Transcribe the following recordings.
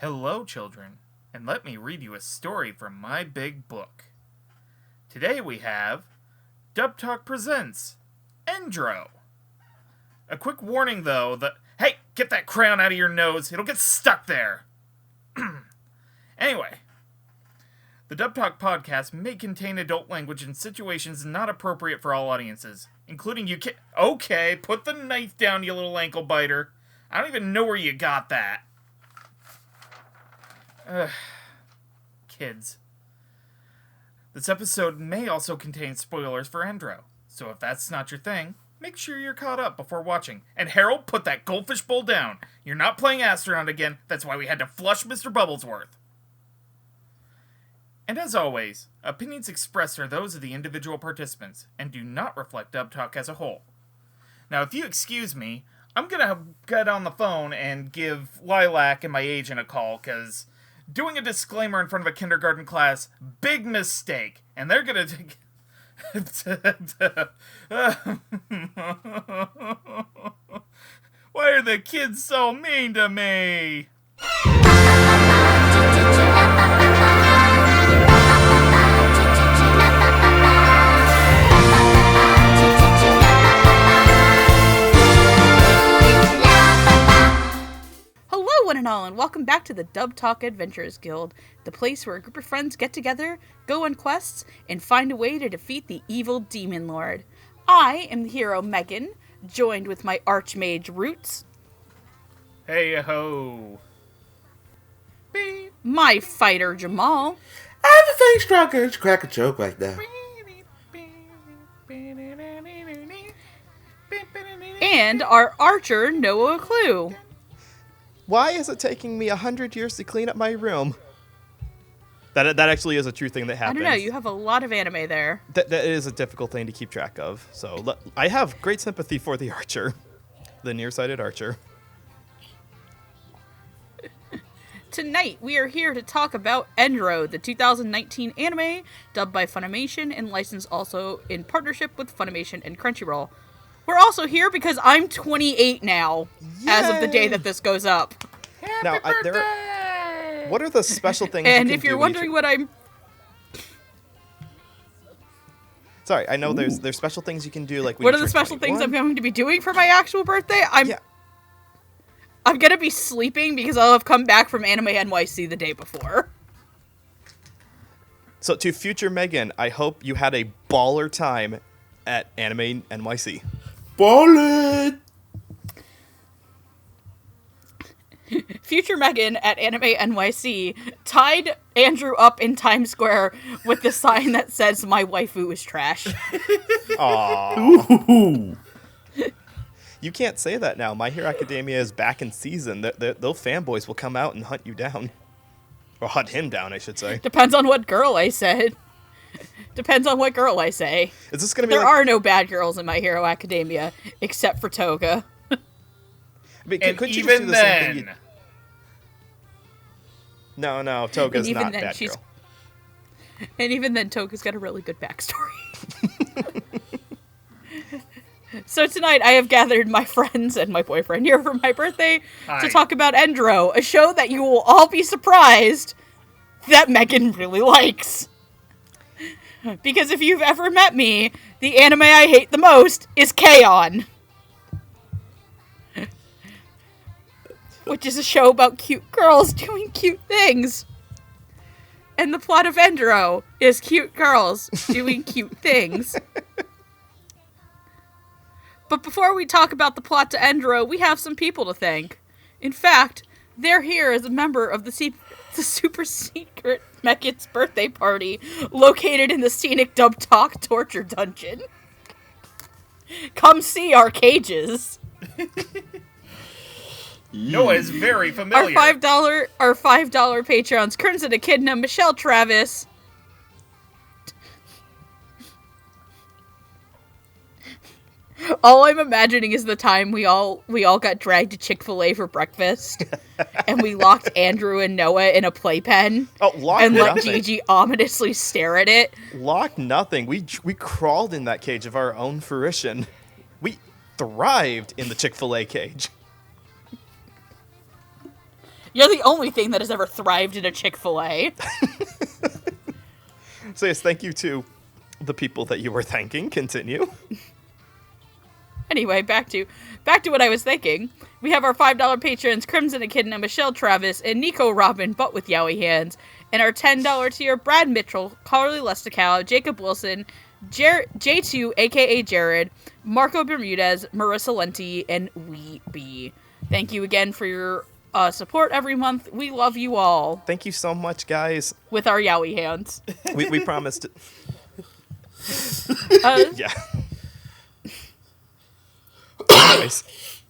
Hello, children, and let me read you a story from my big book. Today we have Dub Talk presents Endro. A quick warning, though, that... Hey, get that crayon out of your nose. It'll get stuck there. Anyway, the Dub Talk podcast may contain adult language and situations not appropriate for all audiences, including you ki- Okay, put the knife down, you little ankle biter. I don't even know where you got that. Kids. This episode may also contain spoilers for Endro, so if that's not your thing, make sure you're caught up before watching. And Harold, put that goldfish bowl down. You're not playing astronaut again, that's why we had to flush Mr. Bubblesworth. And as always, opinions expressed are those of the individual participants, and do not reflect Dub Talk as a whole. Now, if you excuse me, I'm gonna get on the phone and give Lilac and my agent a call, because doing a disclaimer in front of a kindergarten class, big mistake, and they're gonna take... Why are the kids so mean to me? Hello, one and all, and welcome back to the Dub Talk Adventurers Guild, the place where a group of friends get together, go on quests, and find a way to defeat the evil demon lord. I am the hero Megan, joined with my archmage Roots. Hey ho. Beep. My fighter Jamal. Everything's stronger to crack a joke like that. And our archer Noah Clue. Why is it taking me 100 years to clean up my room? That actually is a true thing that happens. I don't know, you have a lot of anime there. That is a difficult thing to keep track of. So I have great sympathy for the archer. The nearsighted archer. Tonight, we are here to talk about Endro, the 2019 anime, dubbed by Funimation and licensed also in partnership with Funimation and Crunchyroll. We're also here because I'm 28 now, as of the day that this goes up. Happy birthday! What are the special things And you if can you're do wondering what I'm... Sorry, I know there's special things you can do, like... What are the special things I'm going to be doing for my actual birthday? I'm going to be sleeping because I'll have come back from Anime NYC the day before. So to future Megan, I hope you had a baller time at Anime NYC. Ballin'! Future Megan at Anime NYC tied Andrew up in Times Square with the sign that says, "My waifu is trash." Aww. You can't say that now. My Hero Academia is back in season. Those fanboys will come out and hunt you down. Or hunt him down, I should say. Depends on what girl I said. Depends on what girl I say. Is this going to be There are no bad girls in My Hero Academia, except for Toga. I mean, And could you even just do the same then... thing No, Toga's not bad girl. And even then, Toga's got a really good backstory. So tonight, I have gathered my friends and my boyfriend here for my birthday to talk about Endro, a show that you will all be surprised that Megan really likes. Because if you've ever met me, the anime I hate the most is K-On! Which is a show about cute girls doing cute things. And the plot of Endro is cute girls doing cute things. But before we talk about the plot to Endro, we have some people to thank. In fact, they're here as a member of the super secret Megan's birthday party located in the scenic Dub Talk torture dungeon. Come see our cages. Noah is very familiar. Our $5 patrons: Crimson Echidna, Michelle Travis, all I'm imagining is the time we all got dragged to Chick-fil-A for breakfast, and we locked Andrew and Noah in a playpen, and let Gigi ominously stare at it. Locked nothing. We crawled in that cage of our own fruition. We thrived in the Chick-fil-A cage. You're the only thing that has ever thrived in a Chick-fil-A. So yes, thank you to the people that you were thanking. Continue. Anyway, back to what I was thinking. We have our $5 patrons, Crimson Echidna, Michelle Travis, and Nico Robin, but with Yowie hands. And our $10 tier, Brad Mitchell, Carly Lesticow, Jacob Wilson, J2, aka Jared, Marco Bermudez, Marissa Lenti, and Wee B. Thank you again for your support every month. We love you all. Thank you so much, guys. With our Yowie hands. We promised. Yeah. Nice.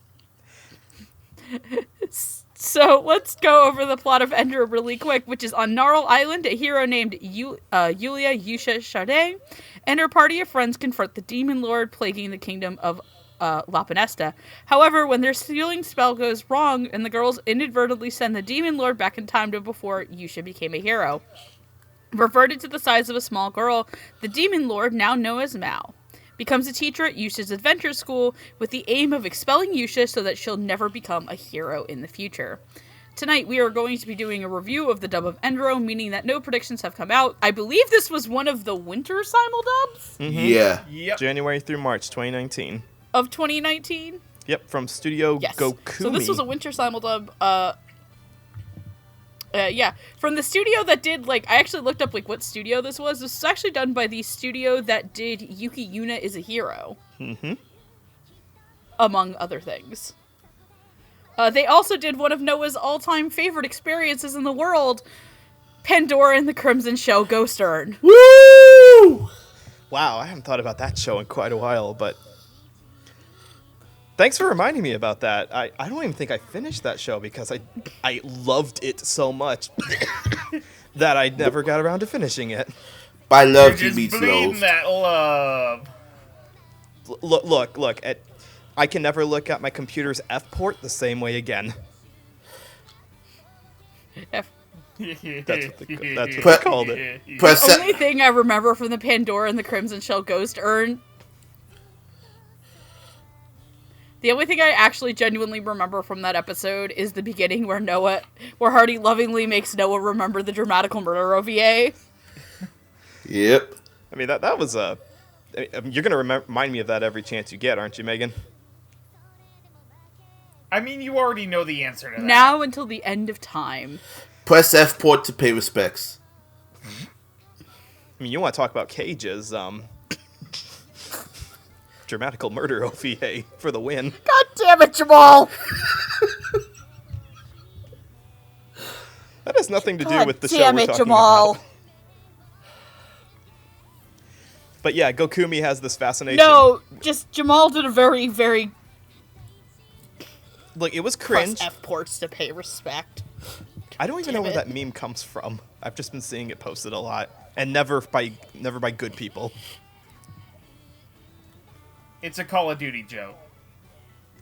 So let's go over the plot of Endoro really quick, which is on Gnarl Island, a hero named Yulia Yūsha Sade and her party of friends confront the demon lord plaguing the kingdom of La Pinesta. However, when their sealing spell goes wrong and the girls inadvertently send the demon lord back in time to before Yūsha became a hero. Reverted to the size of a small girl, the demon lord, now known as Mao, becomes a teacher at Yūsha's adventure school with the aim of expelling Yūsha so that she'll never become a hero in the future. Tonight we are going to be doing a review of the dub of Endoro, meaning that no predictions have come out. I believe this was one of the winter simuldubs? Mm-hmm. Yeah. Yep. January through March 2019. Of 2019? Yep, from Studio Yes. Gokumi. So this was a winter simuldub, yeah, from the studio that did, I actually looked up, what studio this was. This was actually done by the studio that did Yuki Yuna is a Hero. Mm-hmm. Among other things. They also did one of Noah's all-time favorite experiences in the world, Pandora and the Crimson Show Ghost Urn. Woo! Wow, I haven't thought about that show in quite a while, but thanks for reminding me about that. I don't even think I finished that show because I loved it so much that I never got around to finishing it. By love, You're he just meets bleeding love. that love. Look. I can never look at my computer's F port the same way again. F- That's what they Pre- called it. Press The only thing I remember from the Pandora and the Crimson Shell Ghost Urn. The only thing I actually genuinely remember from that episode is the beginning where Hardy lovingly makes Noah remember the dramatical murder OVA. Yep. I mean, that was you're going to remind me of that every chance you get, aren't you, Megan? I mean, you already know the answer to that. Now until the end of time. Press F port to pay respects. I mean, you want to talk about cages, dramatical murder OVA for the win. God damn it, Jamal! That has nothing to do God with the show damn we're it, talking Jamal! about. But yeah, Gokumi has this fascination. No, just Jamal did a very, very Look, it was press cringe. F ports to pay respect. I don't even know Damn where it. that meme comes from. I've just been seeing it posted a lot, and never by good people. It's a Call of Duty joke.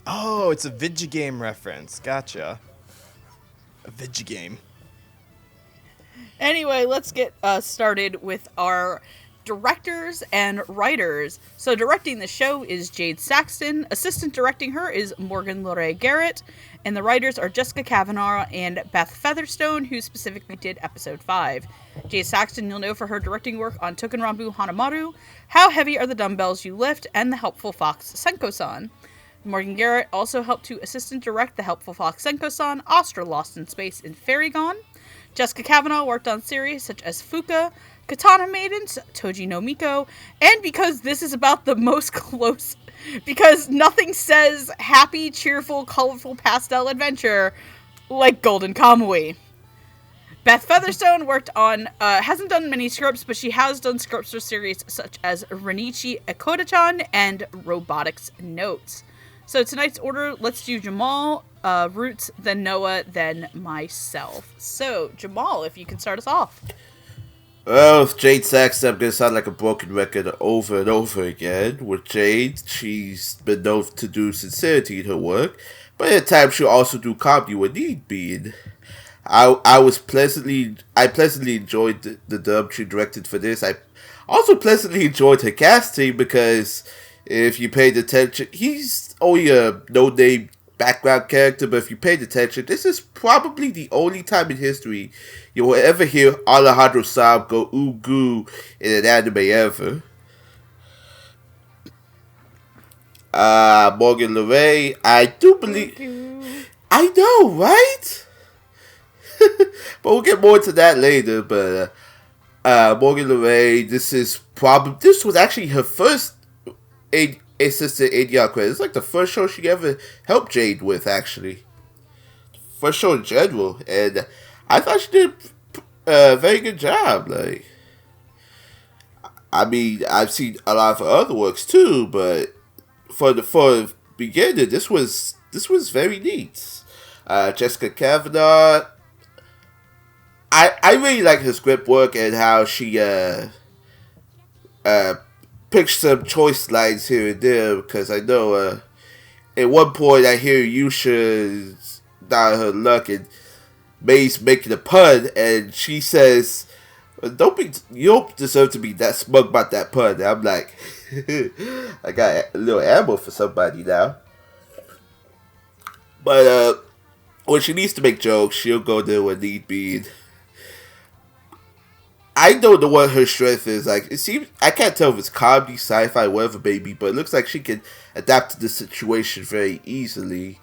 Oh, it's a video game reference. Gotcha. A video game. Anyway, let's get started with our directors and writers. So directing the show is Jade Saxton. Assistant directing her is Morgan Lorraine Garrett. And the writers are Jessica Kavanaugh and Beth Featherstone, who specifically did episode 5. Jade Saxton you'll know for her directing work on Tokenrambu Hanamaru, How Heavy Are the Dumbbells You Lift, and The Helpful Fox Senko-san. Morgan Garrett also helped to assistant direct The Helpful Fox Senko-san, Astra Lost in Space, and Fairy Gone. Jessica Kavanaugh worked on series such as Fuka, Katana Maidens, Toji no Miko, and because this is about the most close, because nothing says happy, cheerful, colorful pastel adventure like Golden Kamui. Beth Featherstone worked on, hasn't done many scripts, but she has done scripts for series such as Renichi Ekoda-chan and Robotics Notes. So tonight's order, let's do Jamal, Roots, then Noah, then myself. So, Jamal, if you can start us off. Well, with Jade Saxton, I'm going to sound like a broken record over and over again. With Jade, she's been known to do sincerity in her work, but at times she'll also do comedy when need be. And I pleasantly enjoyed the dub she directed for this. I also pleasantly enjoyed her casting because if you paid attention, he's only a no-name background character, but if you paid attention, this is probably the only time in history you will ever hear Alejandro Saab go ooh goo in an anime ever. Morgan Le Ray, I do believe... I know, right? But we'll get more to that later, but Morgan Le Ray, this was actually her first assistant ADR credit. It's like the first show she ever helped Jade with, actually. First show in general, and I thought she did a very good job. Like, I mean, I've seen a lot of her other works too, but for a beginner, this was very neat. Jessica Kavanaugh, I really like her script work and how she picked some choice lines here and there, because I know at one point I hear Yūsha is not her luck and May's making a pun, and she says, you don't deserve to be that smug about that pun. And I'm like, I got a little ammo for somebody now. But when she needs to make jokes, she'll go there when need be. I don't know what her strength is. Like, it seems, I can't tell if it's comedy, sci-fi, whatever, baby, but it looks like she can adapt to the situation very easily.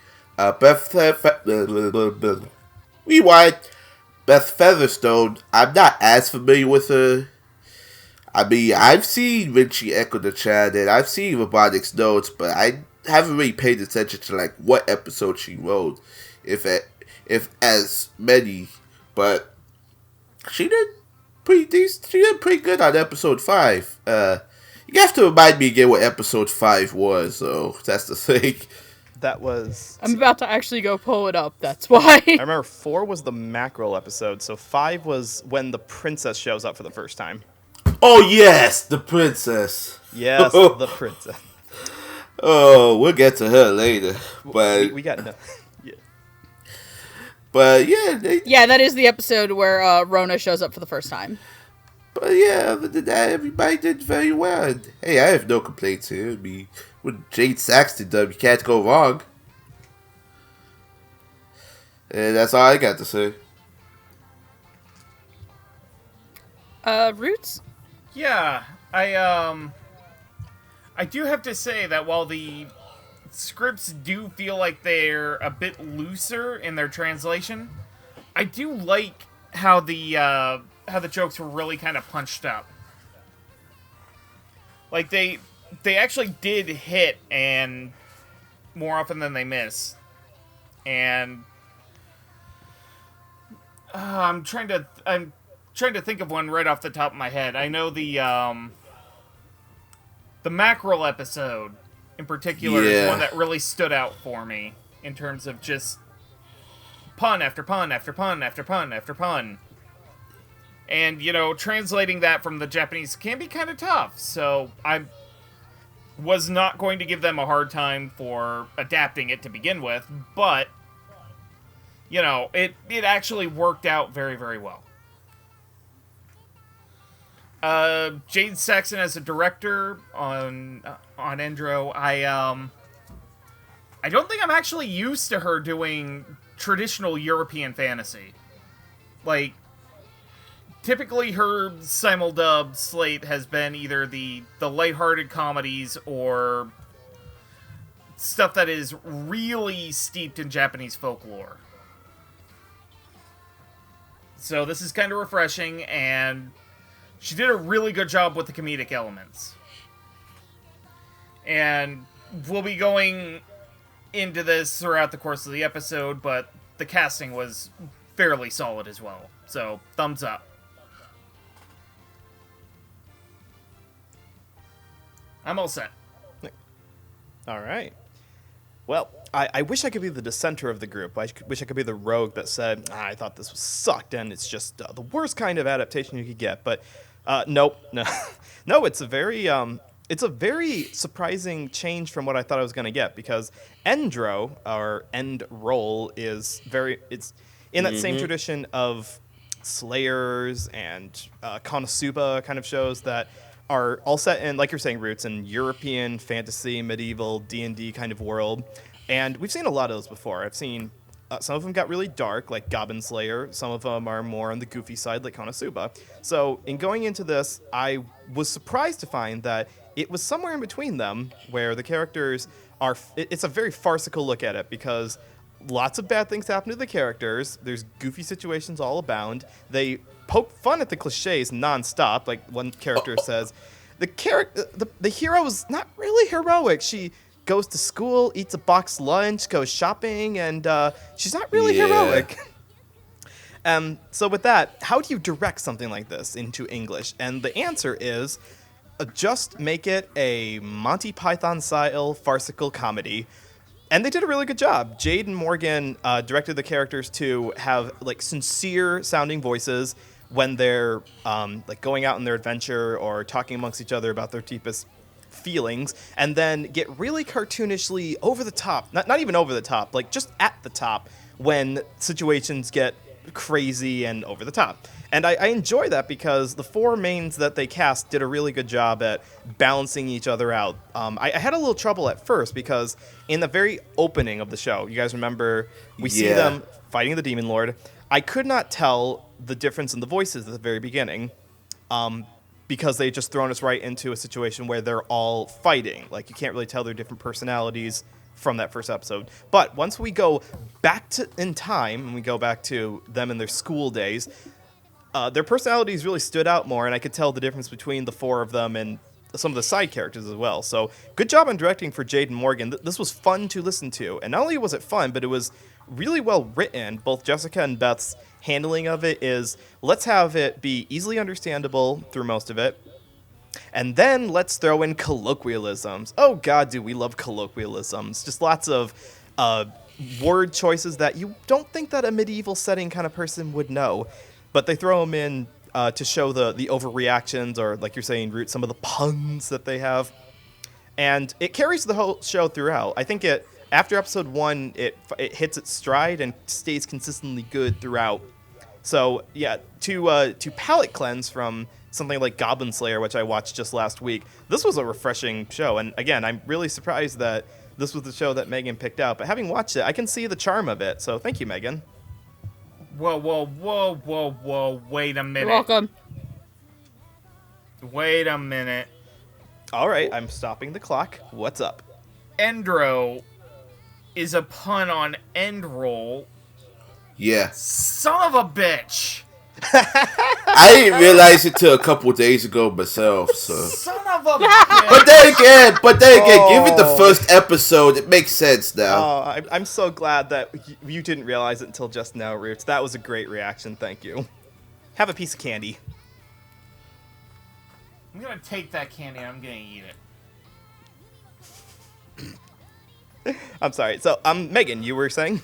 Rewind. Beth Featherstone, I'm not as familiar with her. I mean, I've seen Rinchi Echo the Chan, and I've seen Robotics Notes, but I haven't really paid attention to, like, what episode she wrote, if as many, but she did pretty decent. She did pretty good on episode 5. You have to remind me again what episode 5 was, so that's the thing. That was... I'm about to actually go pull it up, that's why. I remember 4 was the mackerel episode, so 5 was when the princess shows up for the first time. Oh, yes, the princess. Yes, the princess. Oh, we'll get to her later. But we got no... Yeah. But yeah, Yeah, that is the episode where Rona shows up for the first time. But yeah, other than that, everybody did very well. And, hey, I have no complaints here. I mean, with Jade Saxton done, you can't go wrong. And that's all I got to say. Roots? Yeah, I do have to say that while the scripts do feel like they're a bit looser in their translation, I do like how the jokes were really kind of punched up. Like, they actually did hit, and more often than they miss. And I'm trying to think of one right off the top of my head. I know the mackerel episode in particular is one that really stood out for me in terms of just pun after pun after pun after pun after pun. And, you know, translating that from the Japanese can be kind of tough, so I was not going to give them a hard time for adapting it to begin with, but, you know, it actually worked out very, very well. Jade Saxton as a director on Endro, I don't think I'm actually used to her doing traditional European fantasy. Like, typically her simuldub slate has been either the lighthearted comedies or stuff that is really steeped in Japanese folklore. So this is kind of refreshing, and she did a really good job with the comedic elements. And we'll be going into this throughout the course of the episode, but the casting was fairly solid as well. So, thumbs up. I'm all set. All right. Well, I wish I could be the dissenter of the group. I wish I could be the rogue that said, I thought this was sucked, and it's just the worst kind of adaptation you could get. But nope, no, no. It's a very surprising change from what I thought I was going to get, because Endro, or End Roll, it's in that same tradition of Slayers and Konosuba kind of shows that are all set in, like you're saying, roots in European fantasy, medieval D&D kind of world. And we've seen a lot of those before. I've seen some of them got really dark, like Goblin Slayer. Some of them are more on the goofy side, like Konosuba. So in going into this, I was surprised to find that it was somewhere in between them, where the characters are... It's a very farcical look at it, because lots of bad things happen to the characters. There's goofy situations all abound. They poke fun at the cliches nonstop. Like one character says, the hero is not really heroic. She goes to school, eats a box lunch, goes shopping, and she's not really heroic. So with that, how do you direct something like this into English? And the answer is just make it a Monty Python-style farcical comedy. And they did a really good job. Jade and Morgan directed the characters to have like sincere-sounding voices when they're like going out on their adventure or talking amongst each other about their deepest feelings, and then get really cartoonishly over the top, not even over the top, like just at the top when situations get crazy and over the top. And I enjoy that because the four mains that they cast did a really good job at balancing each other out. I had a little trouble at first because in the very opening of the show, you guys remember, we see them fighting the Demon Lord. I could not tell the difference in the voices at the very beginning. Because they just thrown us right into a situation where they're all fighting. Like, you can't really tell their different personalities from that first episode. But once we go back in time, and we go back to them in their school days, their personalities really stood out more, and I could tell the difference between the four of them and some of the side characters as well. So, good job on directing for Jade and Morgan. This was fun to listen to. And not only was it fun, but it was really well written. Both Jessica and Beth's handling of it is, let's have it be easily understandable through most of it, and then let's throw in colloquialisms. Oh god, do we love colloquialisms. Just lots of word choices that you don't think that a medieval setting kind of person would know, but they throw them in to show the overreactions, or like you're saying, Root, some of the puns that they have. And it carries the whole show throughout. I think after episode 1, it hits its stride and stays consistently good throughout. So, yeah, to palate cleanse from something like Goblin Slayer, which I watched just last week, this was a refreshing show. And again, I'm really surprised that this was the show that Megan picked out. But having watched it, I can see the charm of it. So thank you, Megan. Whoa. Wait a minute. You're welcome. Wait a minute. All right, I'm stopping the clock. What's up? Endro is a pun on end roll. Yeah. Son of a bitch! I didn't realize it till a couple of days ago myself, so. Son of a bitch! But then again, given the first episode, it makes sense now. Oh, I'm so glad that you didn't realize it until just now, Roots. That was a great reaction. Thank you. Have a piece of candy. I'm gonna take that candy and I'm gonna eat it. I'm sorry. So, Megan, you were saying?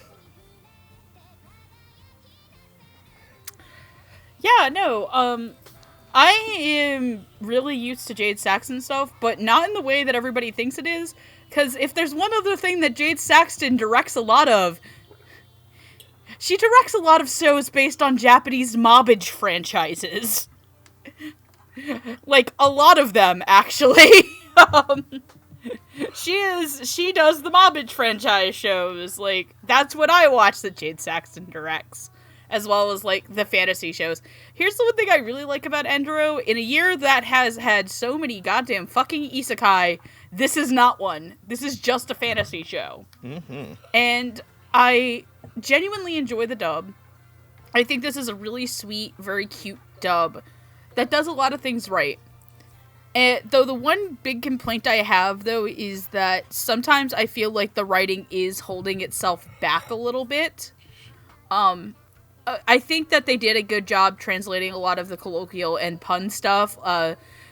Yeah, no, I am really used to Jade Saxton stuff, but not in the way that everybody thinks it is, because if there's one other thing that Jade Saxton directs a lot of, she directs a lot of shows based on Japanese Mage franchises. Like, a lot of them, actually. She does the Mage franchise shows, like, that's what I watch that Jade Saxton directs. As well as, like, the fantasy shows. Here's the one thing I really like about Endoro. In a year that has had so many goddamn fucking isekai, this is not one. This is just a fantasy show. Mm-hmm. And I genuinely enjoy the dub. I think this is a really sweet, very cute dub that does a lot of things right. Though the one big complaint I have, though, is that sometimes I feel like the writing is holding itself back a little bit. I think that they did a good job translating a lot of the colloquial and pun stuff.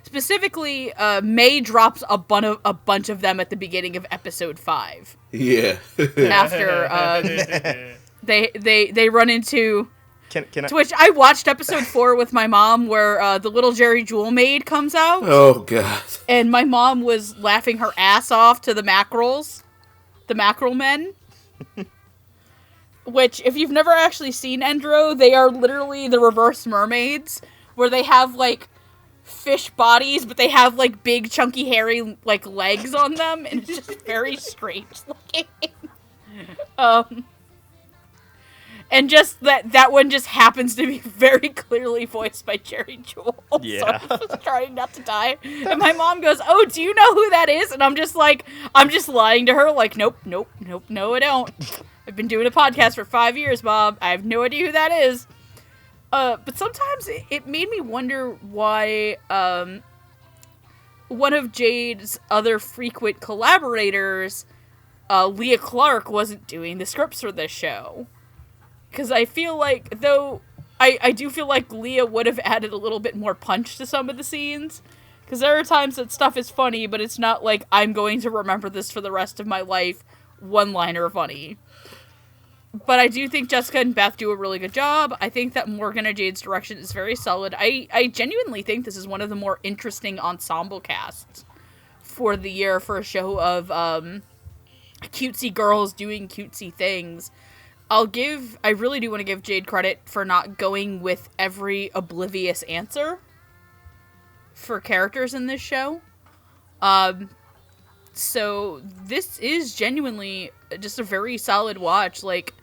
Specifically, May drops a bunch of them at the beginning of episode 5. Yeah. After they run into... Can I... To which I watched episode 4 with my mom, where the little Jerry Jewel maid comes out. Oh, God. And my mom was laughing her ass off to the mackerel men. Which, if you've never actually seen Endro, they are literally the reverse mermaids, where they have, like, fish bodies, but they have, like, big, chunky, hairy, like, legs on them, and it's just very strange looking. And just that one just happens to be very clearly voiced by Jerry Jewell. Yeah. So I'm just trying not to die. And my mom goes, "Oh, do you know who that is?" And I'm just lying to her, like, nope, no, I don't. I've been doing a podcast for 5 years, Bob. I have no idea who that is. But sometimes it made me wonder why one of Jade's other frequent collaborators, Leah Clark, wasn't doing the scripts for this show. Because I feel like, though, I do feel like Leah would have added a little bit more punch to some of the scenes. Because there are times that stuff is funny, but it's not like, I'm going to remember this for the rest of my life, one-liner funny. But I do think Jessica and Beth do a really good job. I think that Morgan and Jade's direction is very solid. I genuinely think this is one of the more interesting ensemble casts for the year for a show of cutesy girls doing cutesy things. I really do want to give Jade credit for not going with every oblivious answer for characters in this show. So this is genuinely just a very solid watch. Like,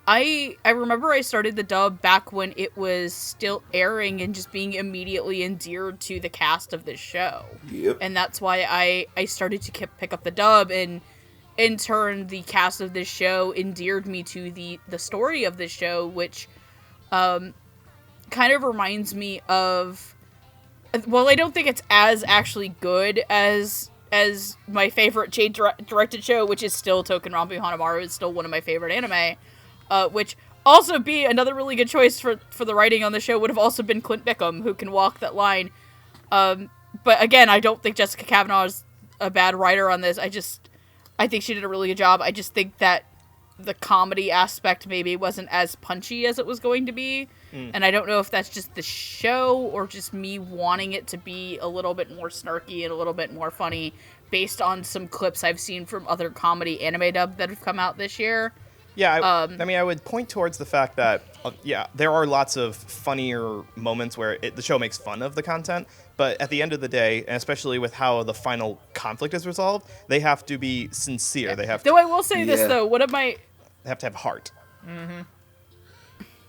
I remember I started the dub back when it was still airing and just being immediately endeared to the cast of this show. Yep. And that's why I started to pick up the dub, and in turn, the cast of this show endeared me to the story of this show, which kind of reminds me of... Well, I don't think it's as actually good as my favorite Jade directed show, which is still Touken Ranbu Hanamaru. It's still one of my favorite anime. Which also be another really good choice for the writing on the show would have also been Clint Bickham, who can walk that line. But again, I don't think Jessica Kavanaugh is a bad writer on this. I think she did a really good job. I just think that the comedy aspect maybe wasn't as punchy as it was going to be. And I don't know if that's just the show or just me wanting it to be a little bit more snarky and a little bit more funny based on some clips I've seen from other comedy anime dub that have come out this year. Yeah, I mean, I would point towards the fact that, there are lots of funnier moments where the show makes fun of the content, but at the end of the day, and especially with how the final conflict is resolved, they have to be sincere. They have to... Though I will say this, though, They have to have heart. Mm-hmm.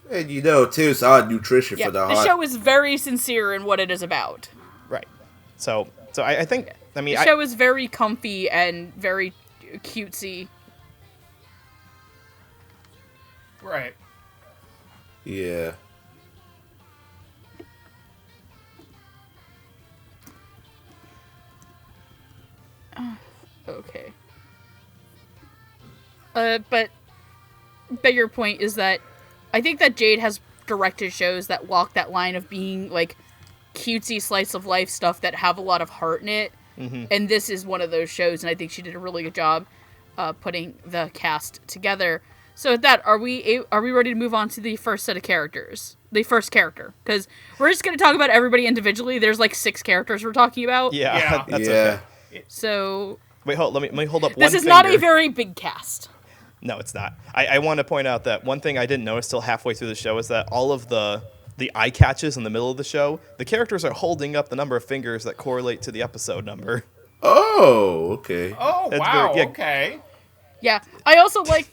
And too, it's odd nutrition for the heart. The show is very sincere in what it is about. Right. So I think, I mean... The show is very comfy and very cutesy. Right. Yeah. Okay. But bigger point is that I think that Jade has directed shows that walk that line of being, like, cutesy slice of life stuff that have a lot of heart in it. Mm-hmm. And this is one of those shows, and I think she did a really good job putting the cast together. So with that, are we ready to move on to the first set of characters? The first character. Because we're just going to talk about everybody individually. There's like 6 characters we're talking about. Yeah. That's okay. So... Wait, let me hold up one This is not a very big cast. No, it's not. I want to point out that one thing I didn't notice till halfway through the show is that all of the eye catches in the middle of the show, the characters are holding up the number of fingers that correlate to the episode number. Oh, okay. Oh, wow, okay. Yeah, I also like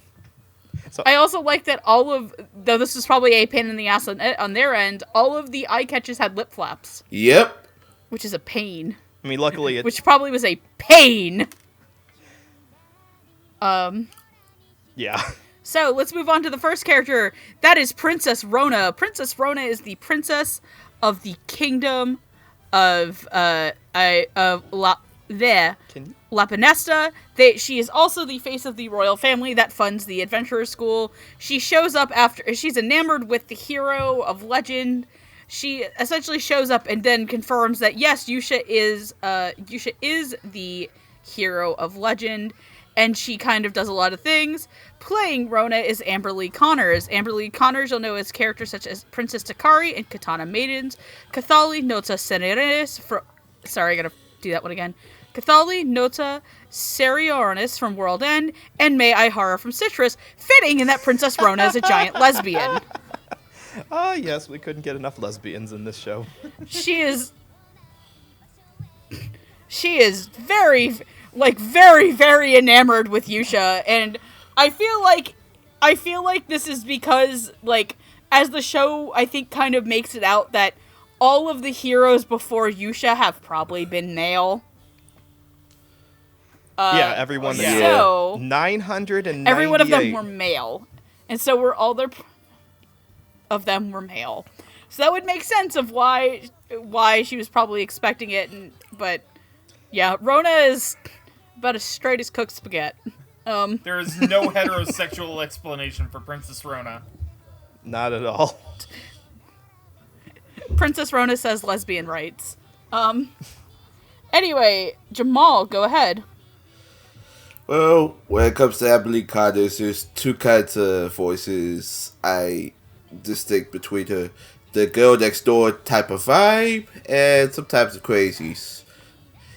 that all of, though this is probably a pain in the ass on their end, all of the eye catches had lip flaps. Yep. Which is a pain. I mean, luckily which probably was a pain. Yeah. So, let's move on to the first character. That is Princess Rona. Princess Rona is the princess of the kingdom of Lapanesta. She is also the face of the royal family that funds the adventurer school. She shows up after she's enamored with the hero of legend. She essentially shows up and then confirms that yes, Yūsha is the hero of legend, and she kind of does a lot of things. Playing Rona is Amberly Connors. Amberly Connors you'll know as characters such as Princess Takari and Katana Maidens, Cathali Nota Serenis sorry, I gotta do that one again. Cathali Nota Serioris from World End, and May Ihara from Citrus, fitting in that Princess Rona is a giant lesbian. Ah, yes, we couldn't get enough lesbians in this show. She is very, very, very enamored with Yūsha, and I feel like this is because, like, as the show, I think, kind of makes it out that all of the heroes before Yūsha have probably been male. Yeah, everyone. yeah. So 998. every one of them were male, and so were all their of them were male. So that would make sense of why she was probably expecting it. But yeah, Rona is about as straight as cooked spaghetti. There is no heterosexual explanation for Princess Rona. Not at all. Princess Rona says lesbian rights. Anyway, Jamal, go ahead. Well, when it comes to Emily Connors, there's two kinds of voices I distinct between her. The girl next door type of vibe, and sometimes the crazies.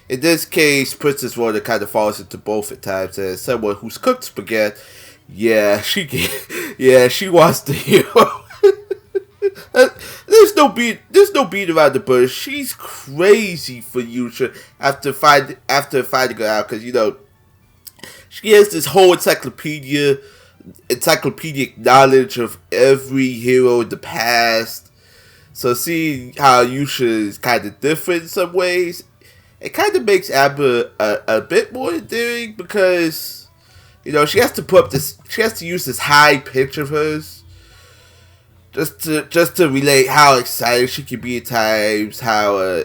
In this case, Princess Rona kind of falls into both at times, as someone who's cooked spaghetti, she wants the hero. There's no beat around the bush. She's crazy for Yūsha after finding her out, because, you know, she has this whole encyclopedic knowledge of every hero in the past. So seeing how Yūsha is kind of different in some ways, it kind of makes Amber a bit more endearing, because, you know, she has to use this high pitch of hers just to relate how excited she can be at times. How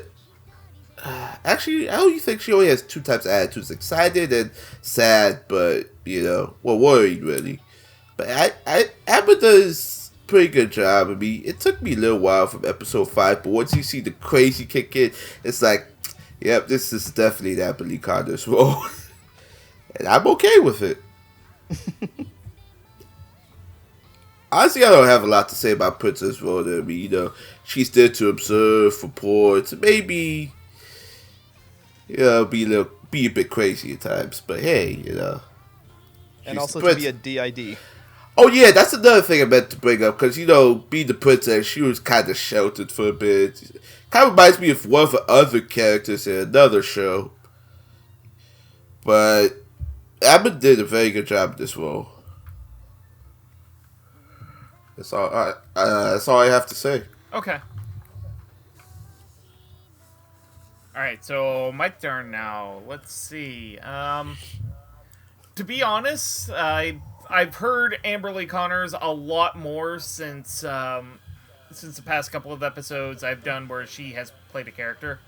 actually, I don't think she only has two types of attitudes: excited and sad. But, you know, well, worried really. But Amber does a pretty good job. I mean, it took me a little while from episode 5, but once you see the crazy kick in, it's like, yep, this is definitely the Emily Connors role, and I'm okay with it. Honestly, I don't have a lot to say about Princess Rona. I mean, you know, she's there to observe, report, maybe, you know, be a bit crazy at times. But hey, you know, And also to be a DID. Oh yeah, that's another thing I meant to bring up, because, you know, being the princess, she was kind of sheltered for a bit. Kind of reminds me of one of the other characters in another show. But Amber did a very good job in this role. That's all I have to say. Okay. Alright, so my turn now. Let's see. To be honest, I've heard Amberly Connors a lot more since the past couple of episodes I've done where she has played a character.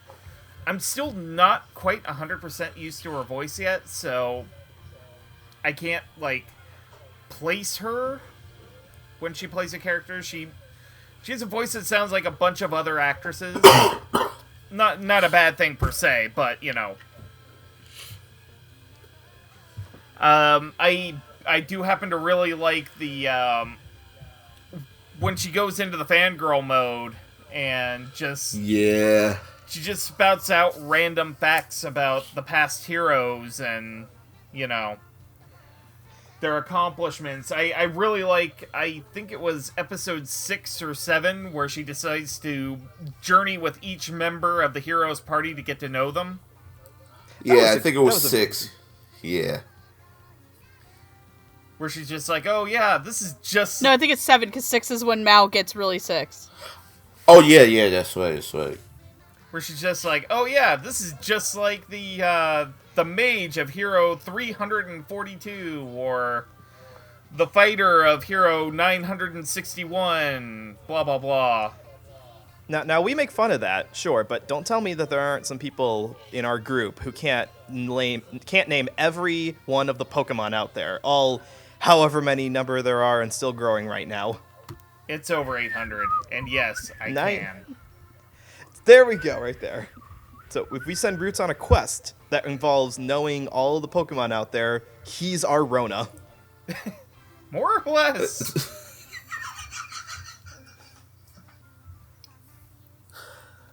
I'm still not quite 100% used to her voice yet, so I can't, like, place her when she plays a character. She has a voice that sounds like a bunch of other actresses. Not a bad thing per se, but, you know. I do happen to really like the when she goes into the fangirl mode and she just spouts out random facts about the past heroes and, you know, their accomplishments. I really like, I think it was episode 6 or 7 where she decides to journey with each member of the heroes party to get to know them. Yeah, I think it was 6. Yeah. Where she's just like, oh yeah, this is just... No, I think it's 7, because 6 is when Mao gets really sick. Oh, yeah, that's right. Where she's just like, oh yeah, this is just like the Mage of Hero 342, or the Fighter of Hero 961, blah, blah, blah. Now we make fun of that, sure, but don't tell me that there aren't some people in our group who can't name every one of the Pokemon out there, all however many number there are and still growing right now. It's over 800, and yes, I can. There we go, right there. So if we send Roots on a quest that involves knowing all the Pokemon out there, he's our Rona. More or less.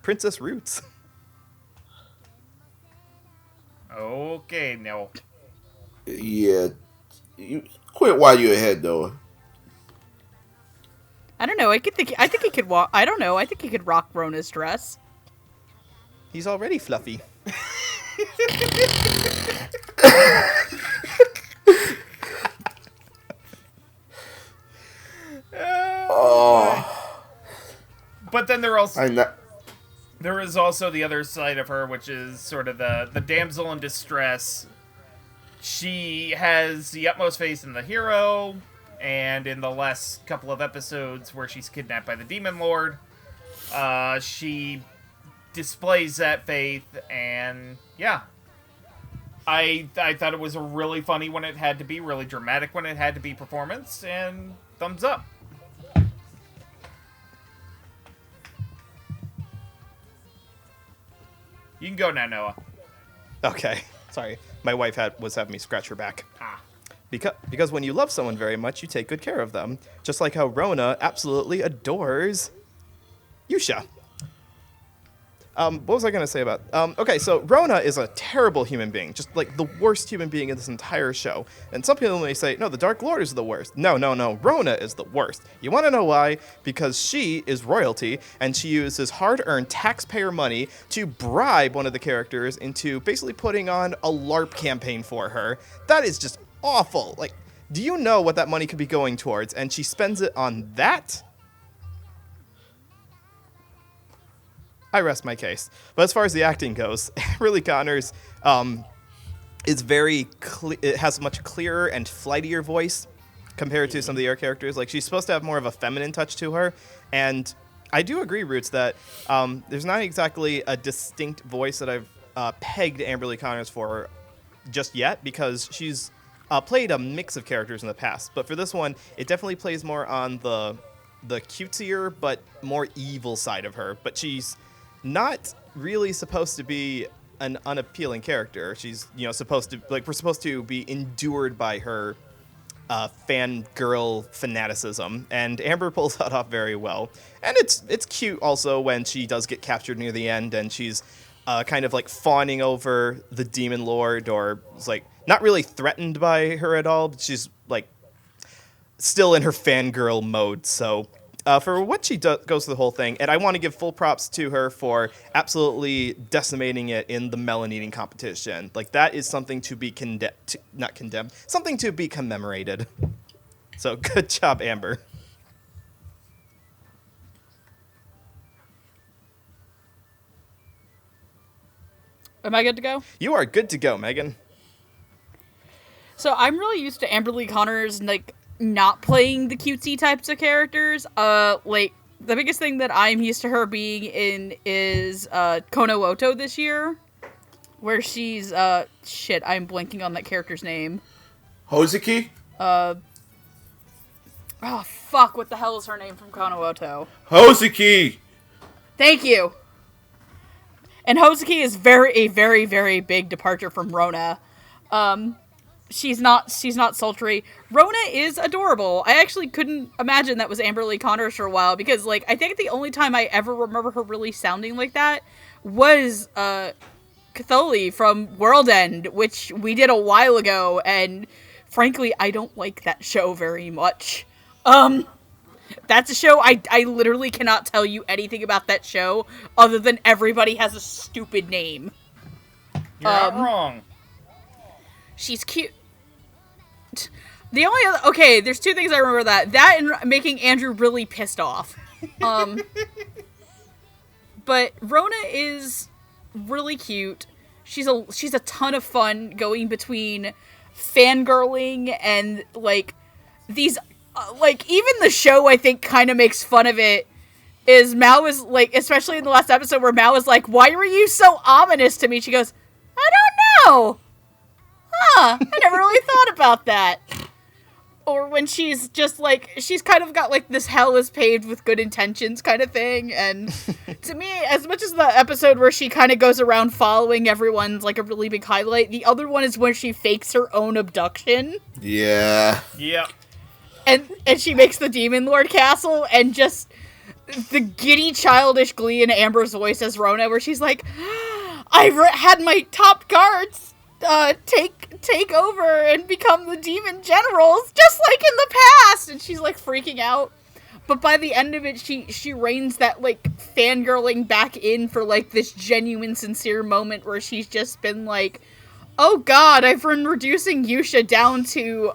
Princess Roots. Okay, no. Yeah. You quit while you're ahead, though. I don't know. I think he could walk. I don't know. I think he could rock Rona's dress. He's already fluffy. Oh. But then there also... I'm not... There is also the other side of her, which is sort of the damsel in distress. She has the utmost faith in the hero, and in the last couple of episodes where she's kidnapped by the Demon Lord, she displays that faith, and yeah. I thought it was really funny when it had to be, really dramatic when it had to be performance, and thumbs up. You can go now, Noah. Okay, sorry. My wife was having me scratch her back. Ah. Because when you love someone very much, you take good care of them. Just like how Rona absolutely adores Yūsha. What was I going to say about... okay, so Rona is a terrible human being. Just like the worst human being in this entire show. And some people may say, no, the Dark Lord is the worst. No. Rona is the worst. You want to know why? Because she is royalty, and she uses hard-earned taxpayer money to bribe one of the characters into basically putting on a LARP campaign for her. That is just awful. Like, do you know what that money could be going towards? And she spends it on that? I rest my case. But as far as the acting goes, Amberly Connors is very it has a much clearer and flightier voice compared to some of the other characters. Like, she's supposed to have more of a feminine touch to her, and I do agree, Roots, that there's not exactly a distinct voice that I've pegged Amberly Connors for just yet, because she's played a mix of characters in the past. But for this one, it definitely plays more on the cutesier but more evil side of her. But she's not really supposed to be an unappealing character. She's, supposed to, we're supposed to be endured by her fangirl fanaticism, and Amber pulls that off very well. And it's cute also when she does get captured near the end, and she's kind of like fawning over the Demon Lord, or is like not really threatened by her at all, but she's like still in her fangirl mode. So for what she goes through the whole thing, and I want to give full props to her for absolutely decimating it in the melon eating competition. Like, that is something to be something to be commemorated. So good job, Amber. Am I good to go? You are good to go, Megan. So I'm really used to Amberly Connors, like, not playing the cutesy types of characters. Like, the biggest thing that I'm used to her being in is Kono Oto this year, where she's shit, I'm blanking on that character's name. Hozuki? Oh fuck, what the hell is her name from Kono Oto? Hozuki! Thank you. And Hozuki is a very, very big departure from Rona. She's not sultry. Rona is adorable. I actually couldn't imagine that was Amberly Connors for a while, because, like, I think the only time I ever remember her really sounding like that was Catholi from World End, which we did a while ago, and frankly, I don't like that show very much. That's a show I literally cannot tell you anything about that show other than everybody has a stupid name. You're not wrong. She's cute. The only other... Okay, there's two things I remember that and making Andrew really pissed off. But Rona is really cute. She's a ton of fun going between fangirling and, like, these... like, even the show, I think, kind of makes fun of it. Is Mao was, like, especially in the last episode where Mao was like, why were you so ominous to me? She goes, I don't know. Huh, I never really thought about that. Or when she's just, like, she's kind of got, like, this hell is paved with good intentions kind of thing. And to me, as much as the episode where she kind of goes around following everyone's, like, a really big highlight, the other one is when she fakes her own abduction. Yeah. Yep. And she makes the Demon Lord castle, and just the giddy, childish glee in Amber's voice as Rona, where she's like, I had my top guards take over and become the demon generals, just like in the past, and she's like freaking out. But by the end of it, she reins that, like, fangirling back in for, like, this genuine, sincere moment where she's just been like, oh god, I've been reducing Yūsha down to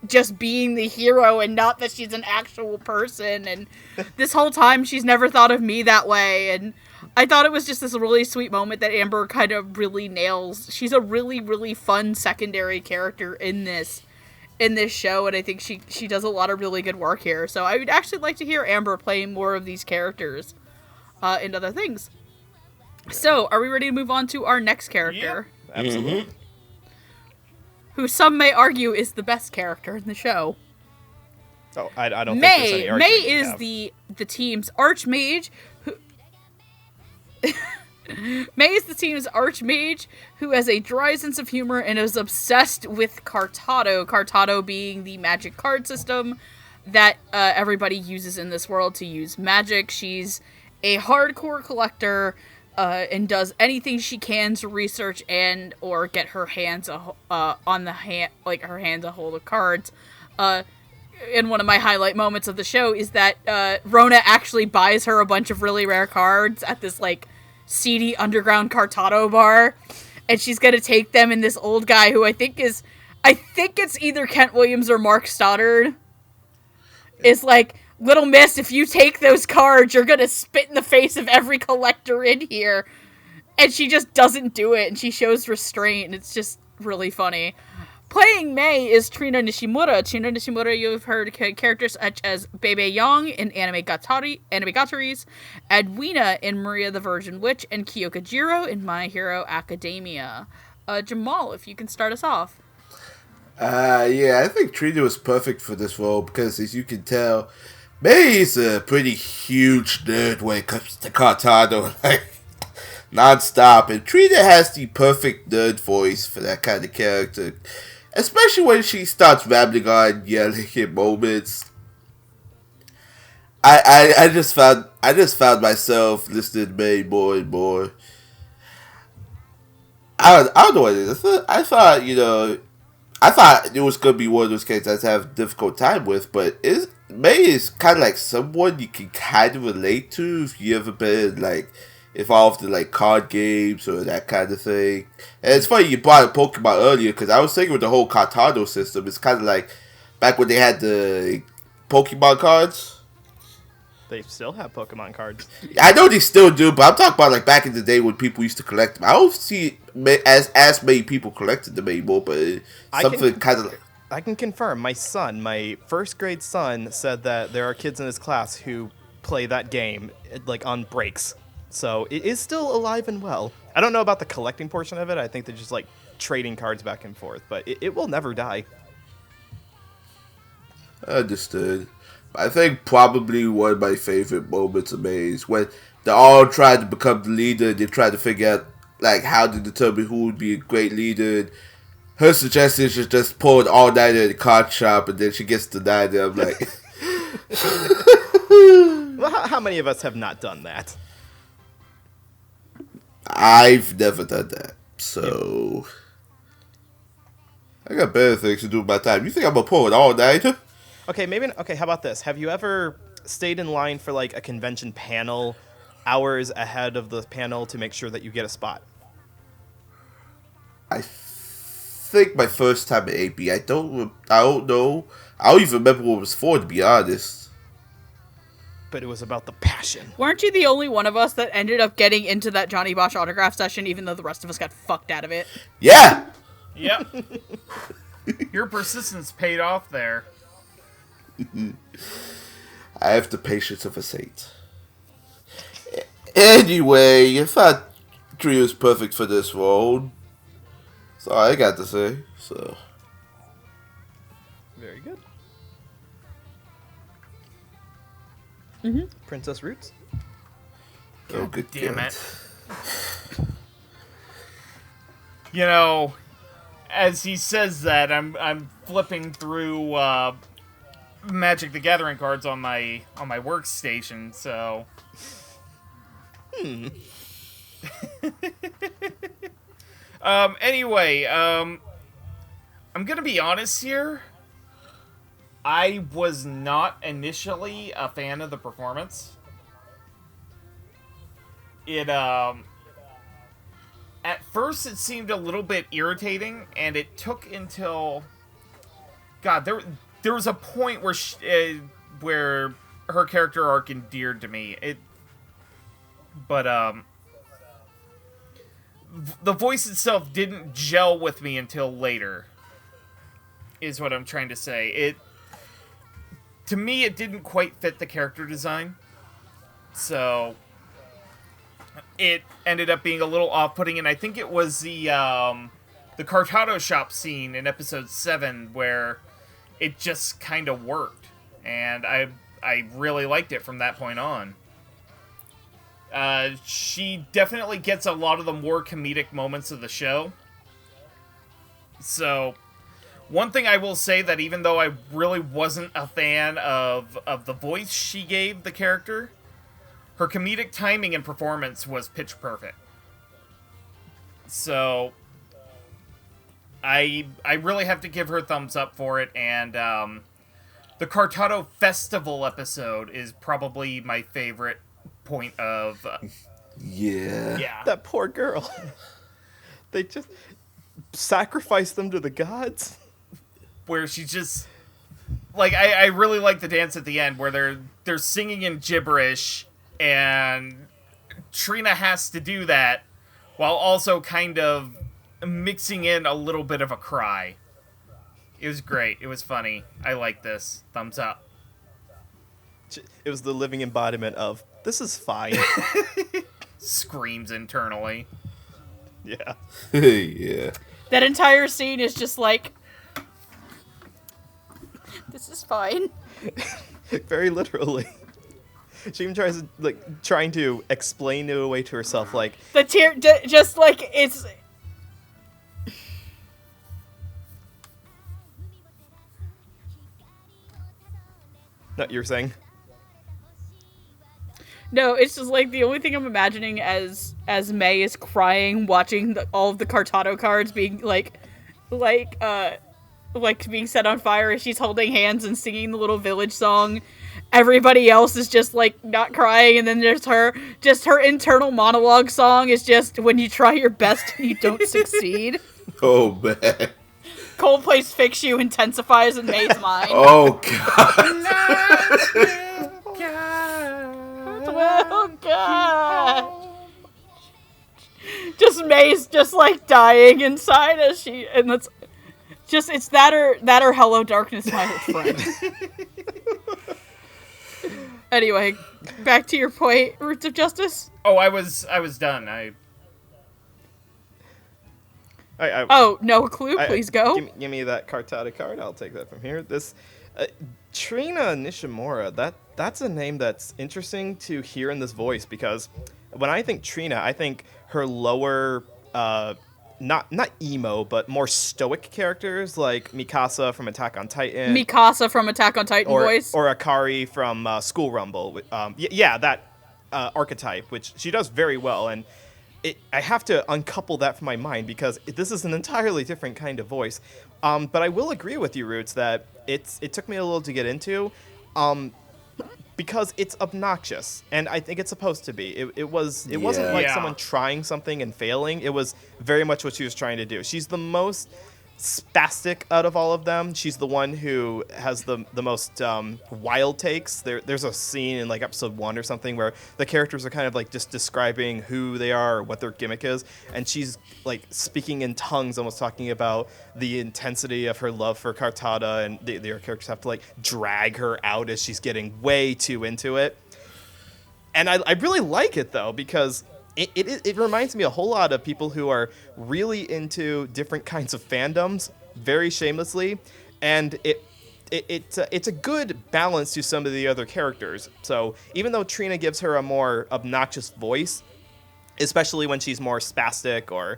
just being the hero and not that she's an actual person, and this whole time she's never thought of me that way, and I thought it was just this really sweet moment that Amber kind of really nails. She's a really, really fun secondary character in this show, and I think she does a lot of really good work here, so I would actually like to hear Amber play more of these characters in other things. So, are we ready to move on to our next character? Yep. Absolutely. Mm-hmm. Who some may argue is the best character in the show. Oh, I don't think there's any argument May you is have. the team's archmage who May is the team's archmage who has a dry sense of humor and is obsessed with Cartado. Cartado being the magic card system that everybody uses in this world to use magic. She's a hardcore collector and does anything she can to research and or get her hands her hands a hold of cards. And one of my highlight moments of the show is that Rona actually buys her a bunch of really rare cards at this like seedy underground Cartado bar, and she's gonna take them, and this old guy who I think it's either Kent Williams or Mark Stoddard is like, little miss, if you take those cards, you're gonna spit in the face of every collector in here. And she just doesn't do it, and she shows restraint, and it's just really funny. Playing May is Trina Nishimura. Trina Nishimura, you've heard characters such as Bebe Yang in Anime Gataris, Edwina in Maria the Virgin Witch, and Kyokajiro in My Hero Academia. Jamal, if you can start us off. Yeah, I think Trina was perfect for this role because, as you can tell, May is a pretty huge nerd when it comes to Cartado, like, non-stop, and Trina has the perfect nerd voice for that kind of character, especially when she starts rambling on, yelling in moments. I just found myself listening to May more and more. I don't know what it is. I thought it was going to be one of those characters I have a difficult time with, but May is kind of like someone you can kind of relate to if you ever been, like, involved in, like, card games or that kind of thing. And it's funny you brought up Pokemon earlier, because I was thinking with the whole Cartado system, it's kind of like back when they had the Pokemon cards. They still have Pokemon cards. I know they still do, but I'm talking about, like, back in the day when people used to collect them. I don't see as many people collected them anymore, but something kind of... I can confirm, my first grade son, said that there are kids in his class who play that game, like, on breaks. So it is still alive and well. I don't know about the collecting portion of it. I think they're just, like, trading cards back and forth, but it will never die. Understood. I think probably one of my favorite moments of May is when they all tried to become the leader. They tried to figure out, like, how to determine who would be a great leader. And her suggestion is just pull an all-nighter at the card shop, and then she gets denied. And I'm like... Well, how many of us have not done that? I've never done that, so... I got better things to do with my time. You think I'm gonna pull an all-nighter? Okay, how about this? Have you ever stayed in line for, like, a convention panel hours ahead of the panel to make sure that you get a spot? I think my first time at AB. I don't know. I don't even remember what it was for, to be honest. But it was about the passion. Weren't you the only one of us that ended up getting into that Johnny Bosch autograph session, even though the rest of us got fucked out of it? Yeah! Yep. Your persistence paid off there. I have the patience of a saint. Anyway, I thought Tree was perfect for this role. That's all I got to say. So, Very good. Mm-hmm. Princess Roots? oh, good damn God. it. You know, as he says that, I'm flipping through Magic the Gathering cards on my workstation, so... Anyway, I'm gonna be honest here. I was not initially a fan of the performance. It, at first it seemed a little bit irritating, and it took until... God, there was a point where her character arc endeared to me. But the voice itself didn't gel with me until later, is what I'm trying to say. To me, it didn't quite fit the character design, so it ended up being a little off-putting, and I think it was the Cartado shop scene in episode 7 where it just kind of worked, and I really liked it from that point on. She definitely gets a lot of the more comedic moments of the show. So, one thing I will say that even though I really wasn't a fan of the voice she gave the character, her comedic timing and performance was pitch perfect. So, I really have to give her thumbs up for it, and the Cartado Festival episode is probably my favorite point of... Yeah. That poor girl. They just sacrificed them to the gods. Where she just... Like, I really like the dance at the end where they're singing in gibberish, and Trina has to do that while also kind of mixing in a little bit of a cry. It was great. It was funny. I like this. Thumbs up. It was the living embodiment of, this is fine. Screams internally. Yeah. Yeah. That entire scene is just like, this is fine. Very literally. She even tries to, trying to explain it away to herself, the tear, just like, it's... No, you were saying? No, it's just like the only thing I'm imagining as May is crying, watching all of the Cartado cards being being set on fire as she's holding hands and singing the little village song. Everybody else is just not crying, and then there's her internal monologue song is just when you try your best and you don't succeed. Oh man. Coldplay's Fix You intensifies in May's mind. Oh god. Oh god. Just May's just dying inside as and that's just, it's that or Hello Darkness, my old friend. Anyway, back to your point, Roots of Justice. Oh, I was done. Oh, no clue, please go. Give me that Cartado card. I'll take that from here. This Trina Nishimura, that's a name that's interesting to hear in this voice, because when I think Trina, I think her lower, not emo, but more stoic characters like Mikasa from Attack on Titan. Mikasa from Attack on Titan voice. Or Akari from School Rumble. That archetype, which she does very well, and I have to uncouple that from my mind because this is an entirely different kind of voice. But I will agree with you, Roots, that it took me a little to get into, because it's obnoxious, and I think it's supposed to be. It wasn't like someone trying something and failing. It was very much what she was trying to do. She's the most spastic out of all of them. She's the one who has the most wild takes. There's a scene in episode 1 or something where the characters are kind of just describing who they are or what their gimmick is, and she's speaking in tongues, almost talking about the intensity of her love for Cartada, and the other characters have to drag her out as she's getting way too into it. And I really like it though, because it reminds me a whole lot of people who are really into different kinds of fandoms, very shamelessly, and it's a good balance to some of the other characters. So even though Trina gives her a more obnoxious voice, especially when she's more spastic or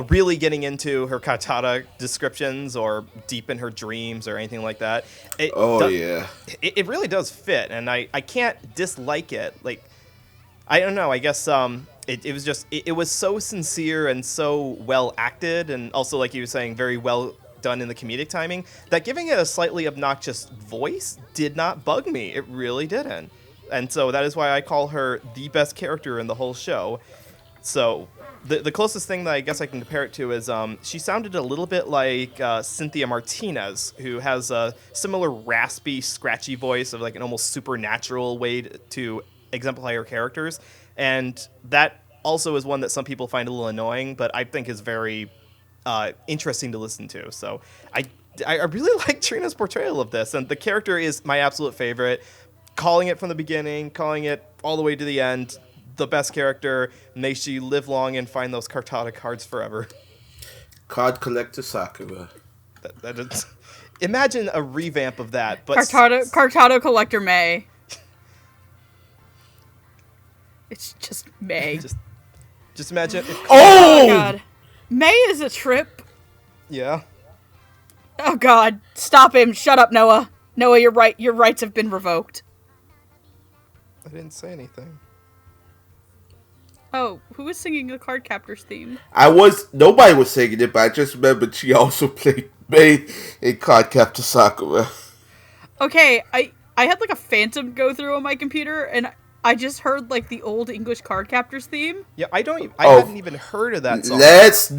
really getting into her Katara descriptions or deep in her dreams or anything like that, it really does fit, and I can't dislike it. I don't know. I guess it was just it was so sincere and so well acted, and also, like you were saying, very well done in the comedic timing, that giving it a slightly obnoxious voice did not bug me. It really didn't, and so that is why I call her the best character in the whole show. So the closest thing that I guess I can compare it to is she sounded a little bit like Cynthia Martinez, who has a similar raspy, scratchy voice of like an almost supernatural way to exemplify her characters. And that also is one that some people find a little annoying, but I think is very interesting to listen to. So I really like Trina's portrayal of this, and the character is my absolute favorite. Calling it from the beginning, calling it all the way to the end. The best character. May she live long and find those Cartada cards forever. Card Collector Sakura. That is, imagine a revamp of that. But Cartado Collector May. It's just May. Just imagine. If Oh God, May is a trip. Yeah. Oh God, stop him! Shut up, Noah. Noah, you're right. Your rights have been revoked. I didn't say anything. Oh, who was singing the Card Captors theme? Nobody was singing it, but I just remembered she also played May in Card Captor Sakura. Okay, I had like a phantom go through on my computer, and I just heard like the old English Card Captors theme. Yeah, I hadn't even heard of that song. Let's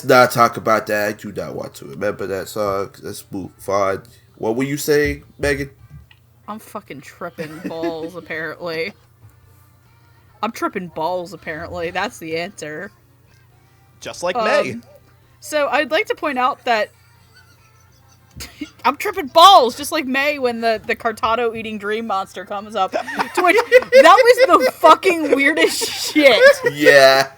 not talk about that. I do not want to remember that song. Let's move on. What were you saying, Megan? I'm fucking tripping balls, apparently. I'm tripping balls, apparently. That's the answer. Just like May. So I'd like to point out that I'm tripping balls, just like May when the Cartado eating dream monster comes up. To which, that was the fucking weirdest shit. Yeah.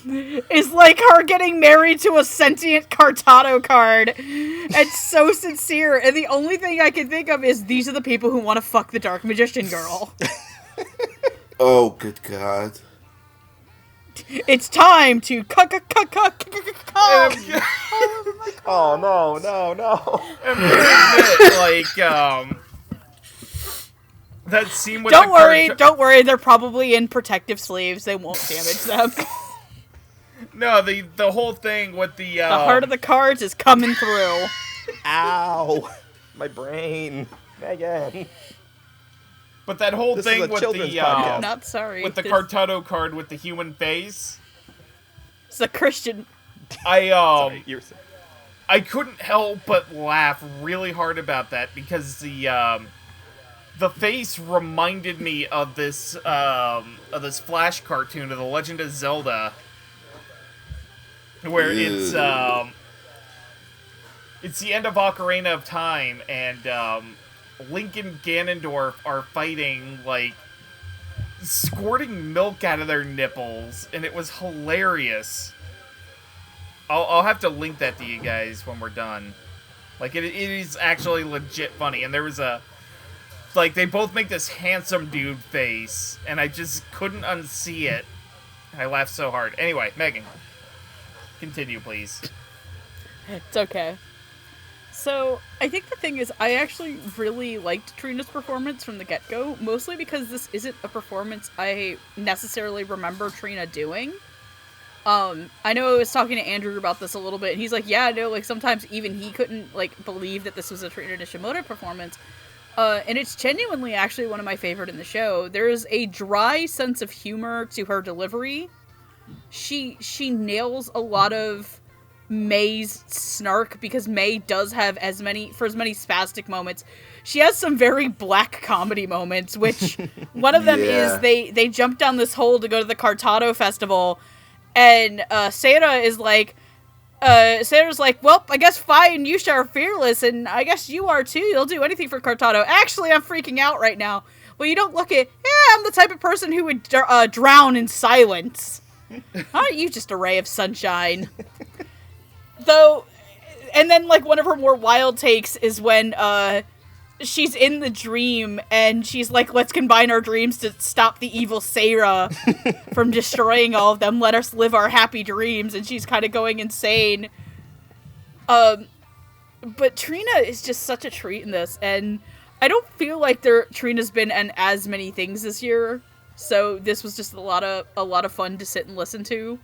It's like her getting married to a sentient Cartado card. It's so sincere, and the only thing I can think of is these are the people who want to fuck the Dark Magician girl. Oh, good God. It's time to Oh, no. I'm gonna admit, that scene with Don't worry, they're probably in protective sleeves. They won't damage them. No, the whole thing with the heart of the cards is coming through. Ow. My brain. Megan. But that whole This thing is a with children's the podcast. Not sorry. with the Cartado card with the human face, It's a Christian. I You're saying. I couldn't help but laugh really hard about that because the face reminded me of this Flash cartoon of the Legend of Zelda, where it's the end of Ocarina of Time, and Link and Ganondorf are fighting, like, squirting milk out of their nipples, and it was hilarious. I'll have to link that to you guys when we're done. Like, it is actually legit funny, and there was they both make this handsome dude face, and I just couldn't unsee it. I laughed so hard. Anyway, Megan, continue, please. It's okay. So, I think the thing is, I actually really liked Trina's performance from the get-go, mostly because this isn't a performance I necessarily remember Trina doing. I know I was talking to Andrew about this a little bit, and he's like, yeah, no, like, sometimes even he couldn't, like, believe that this was a Trina Nishimoto performance. And it's genuinely actually one of my favorite in the show. There's a dry sense of humor to her delivery. She nails a lot of May's snark, because May does have as many spastic moments. She has some very black comedy moments, which one of them is they jump down this hole to go to the Cartado festival, and Sarah is like, Sarah's like, well, I guess Fi and Yūsha are fearless, and I guess you are too. You'll do anything for Cartado. Actually, I'm freaking out right now. Well, you don't look it. Yeah, I'm the type of person who would drown in silence. Aren't you just a ray of sunshine? Though, and then, like, one of her more wild takes is when, she's in the dream, and she's like, let's combine our dreams to stop the evil Sarah from destroying all of them. Let us live our happy dreams, and she's kind of going insane. But Trina is just such a treat in this, and I don't feel like Trina's been in as many things this year, so this was just a lot of fun to sit and listen to.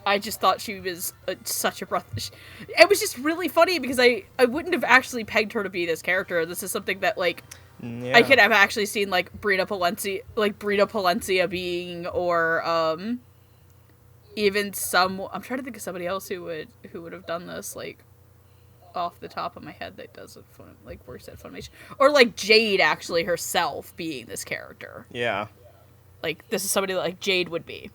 I just thought she was such a breath. It was just really funny because I wouldn't have actually pegged her to be this character. This is something that, like, I could have actually seen like Brita Palencia being, or even some. I'm trying to think of somebody else who would have done this, like off the top of my head, that does it like works at Funimation, or like Jade actually herself being this character. Yeah. Like this is somebody that, like, Jade would be.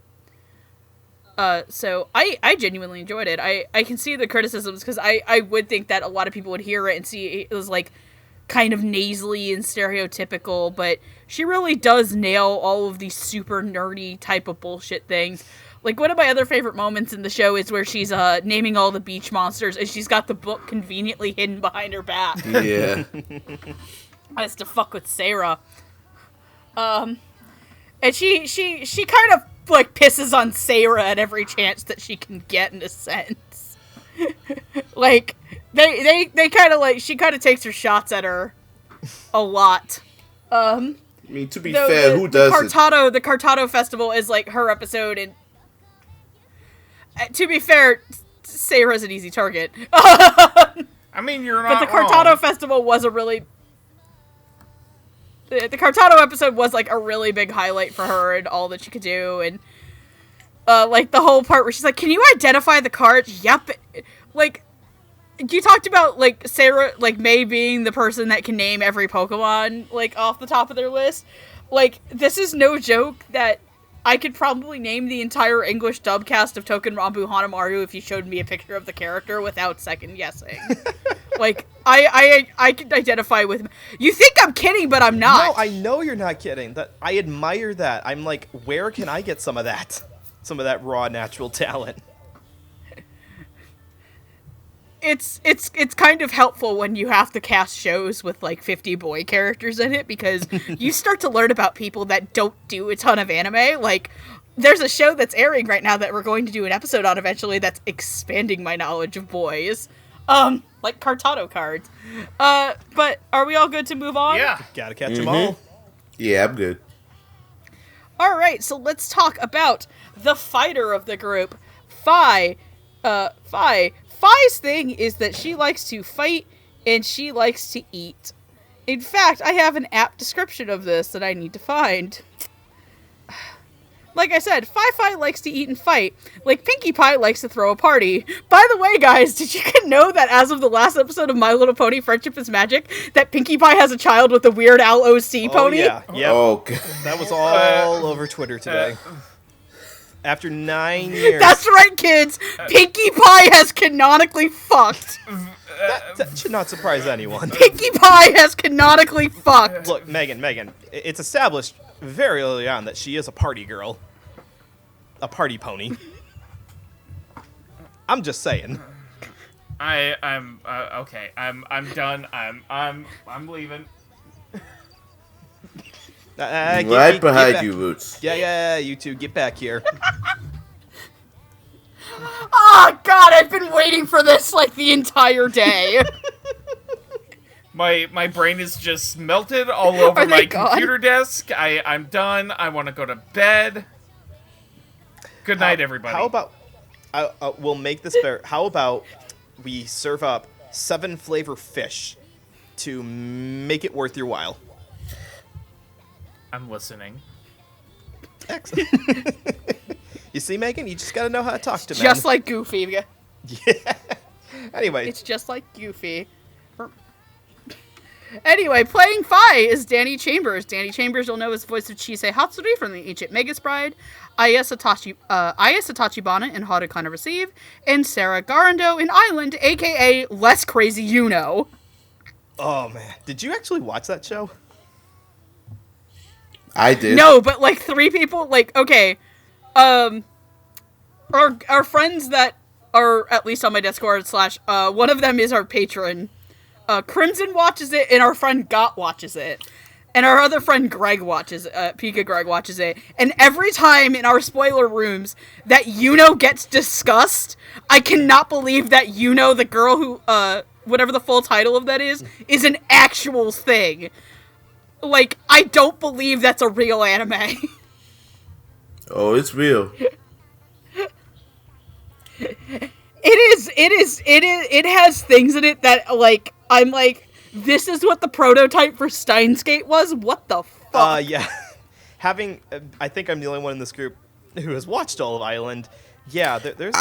So I genuinely enjoyed it. I can see the criticisms, because I would think that a lot of people would hear it and see it was like kind of nasally and stereotypical, but she really does nail all of these super nerdy type of bullshit things. Like, one of my other favorite moments in the show is where she's naming all the beach monsters, and she's got the book conveniently hidden behind her back. Yeah. That's to fuck with Sarah. And she kind of, like, pisses on Sarah at every chance that she can get, in a sense. Like, they kind of, like, she kind of takes her shots at her a lot. I mean, to be fair, who doesn't? The Cartado Festival is, like, her episode, and to be fair, Sarah's an easy target. I mean, you're not But the Cartado wrong. Festival was a really... The Cartado episode was, like, a really big highlight for her and all that she could do, and, like, the whole part where she's like, can you identify the cards? Yep. Like, you talked about, like, Sarah, like, May being the person that can name every Pokemon, like, off the top of their list. Like, this is no joke that I could probably name the entire English dub cast of Token Rambu Hanamaru if you showed me a picture of the character without second guessing. Like, I could identify with... You think I'm kidding, but I'm not. No, I know you're not kidding. That I admire that. I'm like, where can I get some of that? Some of that raw, natural talent. It's kind of helpful when you have to cast shows with, like, 50 boy characters in it, because you start to learn about people that don't do a ton of anime. Like, there's a show that's airing right now that we're going to do an episode on eventually that's expanding my knowledge of boys. Like Cartado cards. But are we all good to move on? Yeah. Gotta catch them all. Yeah, I'm good. Alright, so let's talk about the fighter of the group, Fi. Fi's thing is that she likes to fight and she likes to eat. In fact, I have an apt description of this that I need to find. Like I said, Fi likes to eat and fight, like Pinkie Pie likes to throw a party. By the way, guys, did you know that as of the last episode of My Little Pony Friendship is Magic, that Pinkie Pie has a child with a Weird Al OC pony? Oh, yeah. Yep. Oh, God. That was all over Twitter today. After 9 years. That's right, kids! Pinkie Pie has canonically fucked! That should not surprise anyone. Pinkie Pie has canonically fucked! Look, Megan, it's established very early on that she is a party girl. A party pony. I'm just saying. I'm okay. I'm done. I'm leaving. Right behind you, Roots. Yeah, you two, get back here. Oh, God, I've been waiting for this, like, the entire day. My brain is just melted all over Are they my gone? computer desk. I'm done. I want to go to bed. Good night, everybody. How about... we'll make this better. How about we serve up 7 flavor fish to make it worth your while? I'm listening. Excellent. You see, Megan? You just gotta know how to talk to men. Just like Goofy. Yeah. Anyway. It's just like Goofy. Anyway, playing Fi is Danny Chambers. Danny Chambers, you'll know as the voice of Chisei Hatsuri from the Ancient Magus Bride, Aya Tachibana in How to Kind of Receive, and Sarah Garando in Island, a.k.a. Less Crazy You Know. Oh, man. Did you actually watch that show? I did. No, but, like, 3 people, like, okay, our friends that are at least on my Discord / one of them is our patron. Crimson watches it, and our friend Got watches it. And our other friend Greg watches Pika Greg watches it. And every time in our spoiler rooms that Yuno gets discussed, I cannot believe that Yuno, the girl who, whatever the full title of that is an actual thing. Like, I don't believe that's a real anime. Oh, it's real. It It has things in it that, like, I'm like, This is what the prototype for Steins Gate was? What the fuck? Yeah. Having, I think I'm the only one in this group who has watched all of Island. Yeah, there's...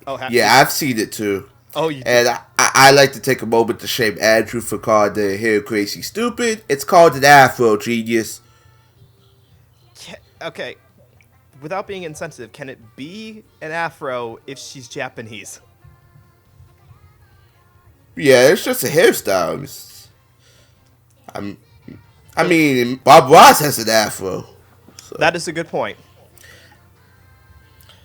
I've seen it too. Oh, you did? And I like to take a moment to shame Andrew for calling the hair crazy stupid. It's called an afro, genius. Okay, without being insensitive, can it be an afro if she's Japanese? Yeah, it's just a hairstyle. I mean, Bob Ross has an afro. So. That is a good point.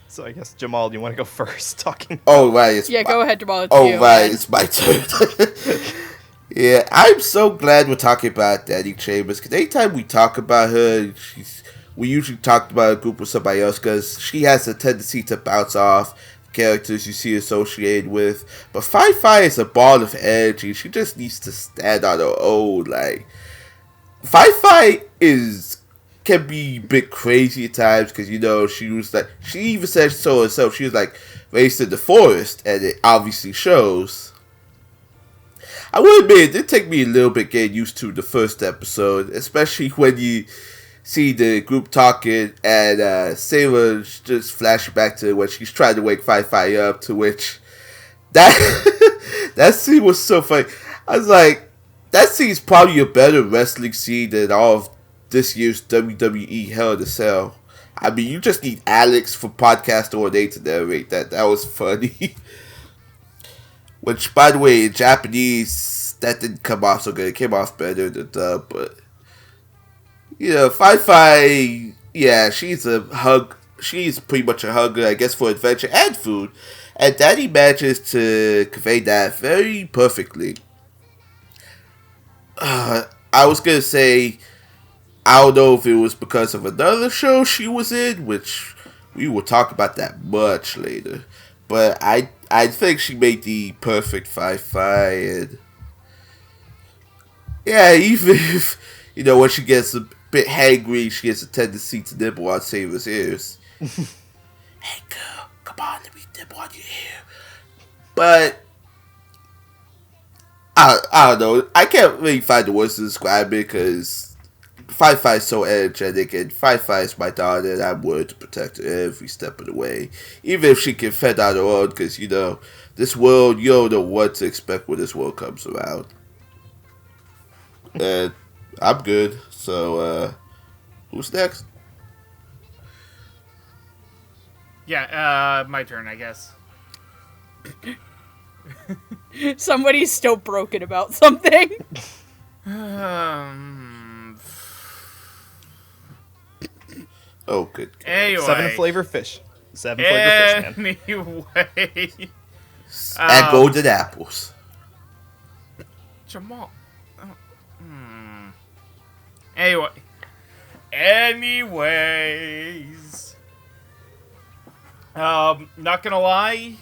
So I guess, Jamal, you want to go first talking? Oh, right. Go ahead, Jamal. It's Oh, you. right. It's my turn. Yeah, I'm so glad we're talking about Danny Chambers, because anytime we talk about her, we usually talk about a group with somebody else, because she has a tendency to bounce off characters you see associated with. But Fi is a ball of energy. She just needs to stand on her own. Like, Fi can be a bit crazy at times, because, you know, she even said so herself. She was, like, raised in the forest, and it obviously shows. I will admit, it did take me a little bit getting used to the first episode, especially when you see the group talking, and Sarah just flashes back to when she's trying to wake Fi up, to which that scene was so funny. I was like, that scene's probably a better wrestling scene than all of this year's WWE Hell in a Cell. I mean, you just need Alex from Podcast All Day to narrate that. That was funny. Which, by the way, in Japanese, that didn't come off so good. It came off better than dub, but... You know, Fi, yeah, she's pretty much a hugger, I guess, for adventure and food. And Danny manages to convey that very perfectly. I was going to say, I don't know if it was because of another show she was in, which we will talk about that much later. But I think she made the perfect Fi, and yeah, even if, you know, when she gets a bit hangry, she has a tendency to nibble on Saber's ears. Hey girl, come on, let me nibble on your ear. But I don't know, I can't really find the words to describe it, because Fi is so energetic, and Fi is my daughter, and I'm willing to protect her every step of the way. Even if she can fend on her own, because, you know, this world, you don't know what to expect when this world comes around. And I'm good, so, who's next? Yeah, my turn, I guess. Somebody's still broken about something. Oh, good. Anyway. 7 flavor fish. 7 flavor fish, man. Anyway. And golden apples. Jamal. Anyways. Not gonna lie.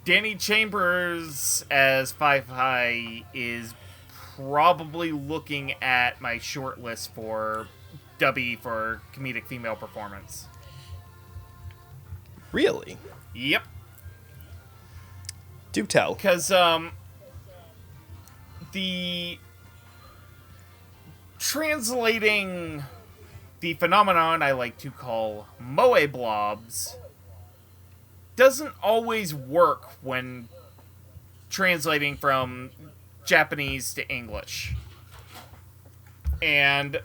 Danny Chambers as Fi is probably looking at my short list for Dubby for comedic female performance. Really? Yep. Do tell. Because, the translating the phenomenon I like to call moe blobs doesn't always work when translating from Japanese to English. And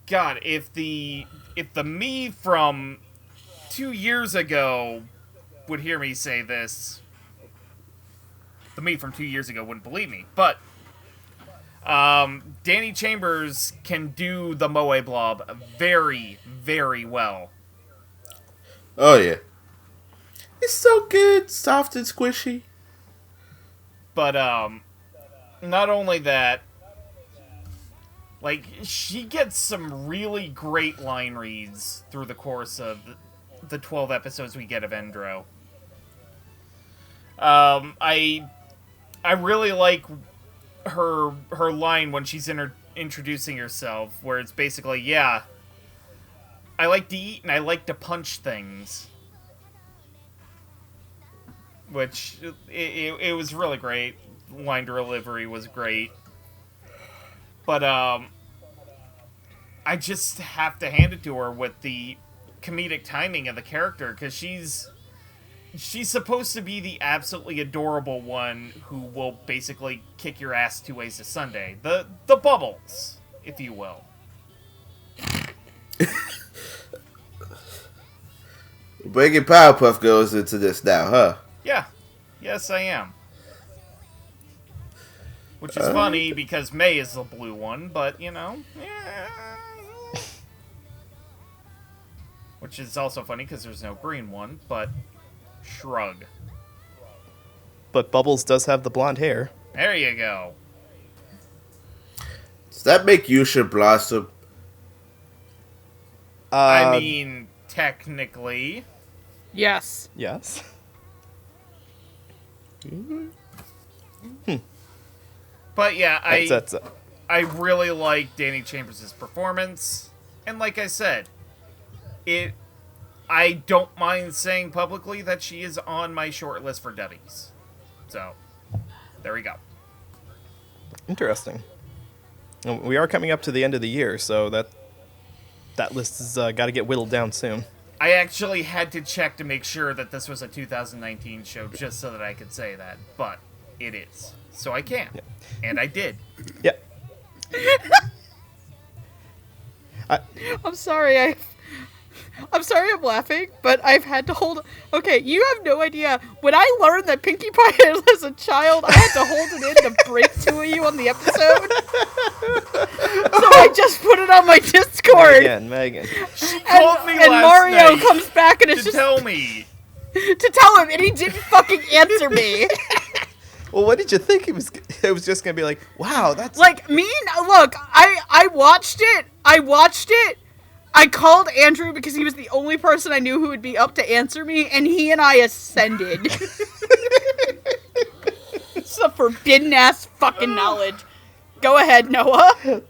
God, if the me from 2 years ago would hear me say this, the me from 2 years ago wouldn't believe me. But Danny Chambers can do the moe blob very, very well. Oh, yeah. It's so good, soft and squishy. But, not only that, like, she gets some really great line reads through the course of the 12 episodes we get of Endro. I really like her line when she's introducing herself, where it's basically, yeah, I like to eat and I like to punch things. Which, it was really great. line delivery was great. But, I just have to hand it to her with the comedic timing of the character, because she's supposed to be the absolutely adorable one who will basically kick your ass 2 ways to Sunday. The Bubbles, if you will. Bringing Powerpuff Girls into this now, huh? Yeah. Yes, I am. Which is funny, because May is the blue one, but, you know... Which is also funny, because there's no green one, but... Shrug. But Bubbles does have the blonde hair. There you go. Does that make Yūsha blossom? I mean, technically... Yes. Yes. But yeah, That's I really like Danny Chambers' performance. And like I said, I don't mind saying publicly that she is on my short list for Dubbies. So, there we go. interesting. We are coming up to the end of the year, so that list has got to get whittled down soon. I actually had to check to make sure that this was a 2019 show just so that I could say that, but it is. So I can. Yeah. And I did. Yeah. I'm sorry. I'm sorry I'm laughing, but I've had to hold... Okay, you have no idea. When I learned that Pinkie Pie was a child, I had to hold it in to break to you on the episode. So I just put it on my Discord. Megan. She called me and last Mario night comes back and it's to just... tell me. To tell him, and he didn't fucking answer me. Well, what did you think it was just going to be like, wow, that's... Like, look, I watched it. I called Andrew because he was the only person I knew who would be up to answer me, and he and I ascended. Some forbidden-ass fucking knowledge. Go ahead, Noah.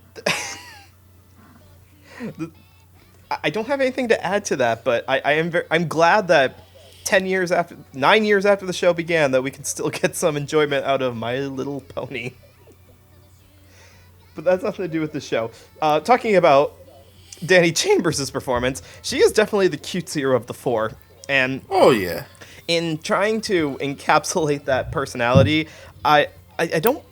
I don't have anything to add to that, but I'm glad that 9 years after the show began, that we can still get some enjoyment out of My Little Pony. But that's nothing to do with the show. Talking about Danny Chambers' performance, she is definitely the cutesier of the four. And Oh, yeah. in trying to encapsulate that personality, I don't...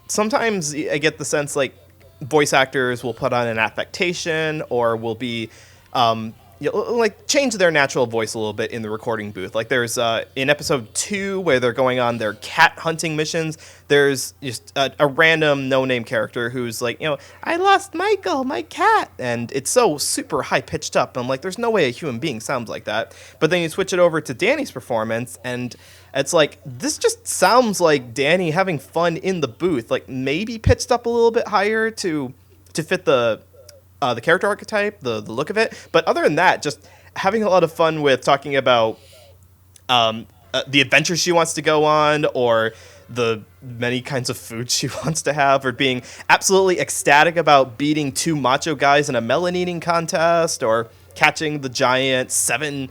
Sometimes I get the sense, like, voice actors will put on an affectation or will be... like change their natural voice a little bit in the recording booth. Like there's in episode 2 where they're going on their cat hunting missions, there's just a random no-name character who's like, I lost Michael, my cat, and it's so super high pitched up. I'm like, there's no way a human being sounds like that. But then you switch it over to Danny's performance, and it's like, this just sounds like Danny having fun in the booth, like maybe pitched up a little bit higher to fit the character archetype, the look of it. But other than that, just having a lot of fun with talking about the adventures she wants to go on, or the many kinds of food she wants to have, or being absolutely ecstatic about beating 2 macho guys in a melon eating contest, or catching the giant 7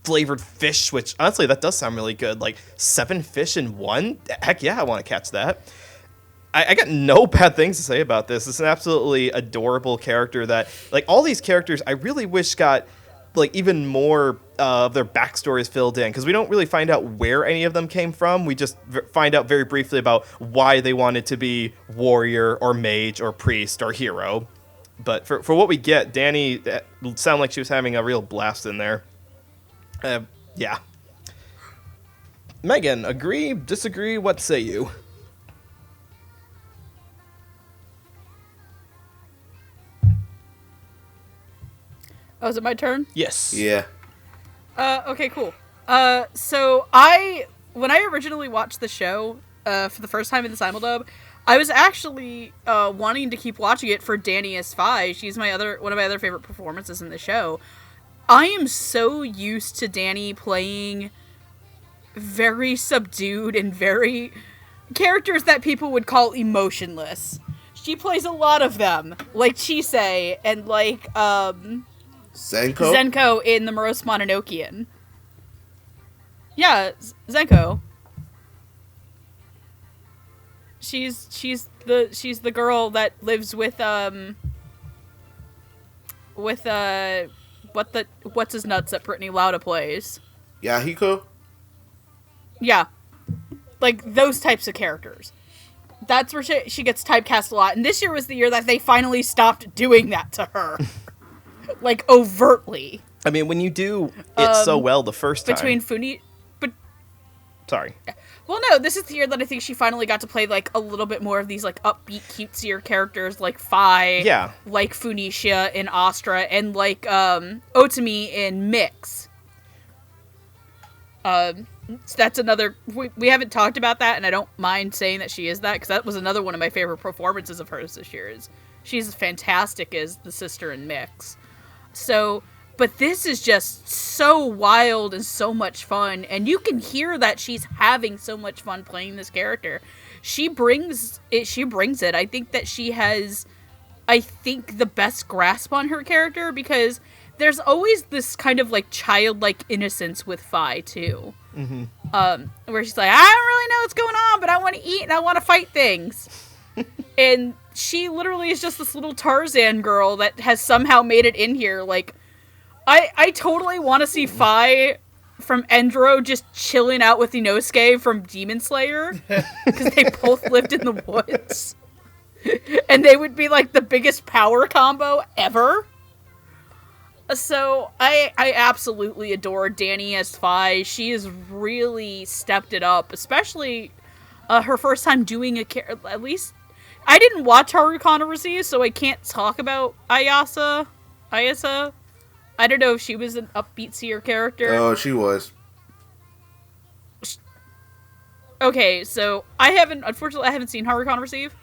flavored fish, which honestly, that does sound really good. Like 7 fish in one? Heck yeah, I want to catch that. I got no bad things to say about this. It's an absolutely adorable character that, like, all these characters, I really wish got, like, even more of their backstories filled in, because we don't really find out where any of them came from. We just find out very briefly about why they wanted to be warrior or mage or priest or hero. But for what we get, Danny sounded like she was having a real blast in there. Yeah. Megan, agree, disagree, what say you? Oh, is it my turn? Yes. Yeah. Okay, cool. So when I originally watched the show, for the first time in the simuldub, I was actually, wanting to keep watching it for Danny as Fi. She's one of my other favorite performances in the show. I am so used to Danny playing very subdued and very characters that people would call emotionless. She plays a lot of them, like Chisei and like, Zenko in the Morose Mononokean. Yeah, Zenko. she's the girl that lives with what's his nuts that Brittany Lauda plays. Yahiko? Yeah. Like, those types of characters. That's where she gets typecast a lot. And this year was the year that they finally stopped doing that to her. Like, overtly. I mean, when you do it so well the first time... Between Funi... Sorry. Well, no, this is the year that I think she finally got to play, like, a little bit more of these, like, upbeat, cutesier characters, like Fi, like Funisha in Astra, and, like, Otami in Mix. So that's another... We haven't talked about that, and I don't mind saying that she is that, because that was another one of my favorite performances of hers this year. She's fantastic as the sister in Mix. So... But this is just so wild and so much fun, and you can hear that she's having so much fun playing this character. She brings it. I think that she has, the best grasp on her character, because there's always this kind of, like, childlike innocence with Fi, too. Mm-hmm. Where she's like, I don't really know what's going on, but I want to eat and I want to fight things. And she literally is just this little Tarzan girl that has somehow made it in here, like... I totally want to see Fi from Endoro just chilling out with Inosuke from Demon Slayer, because they both lived in the woods. And they would be, like, the biggest power combo ever. So, I absolutely adore Danny as Fi. She has really stepped it up, especially her first time doing at least... I didn't watch Haru Controversy, so I can't talk about Ayasa. I don't know if she was an upbeatsier character. Oh, she was. Okay, so unfortunately, I haven't seen Harukan Receive.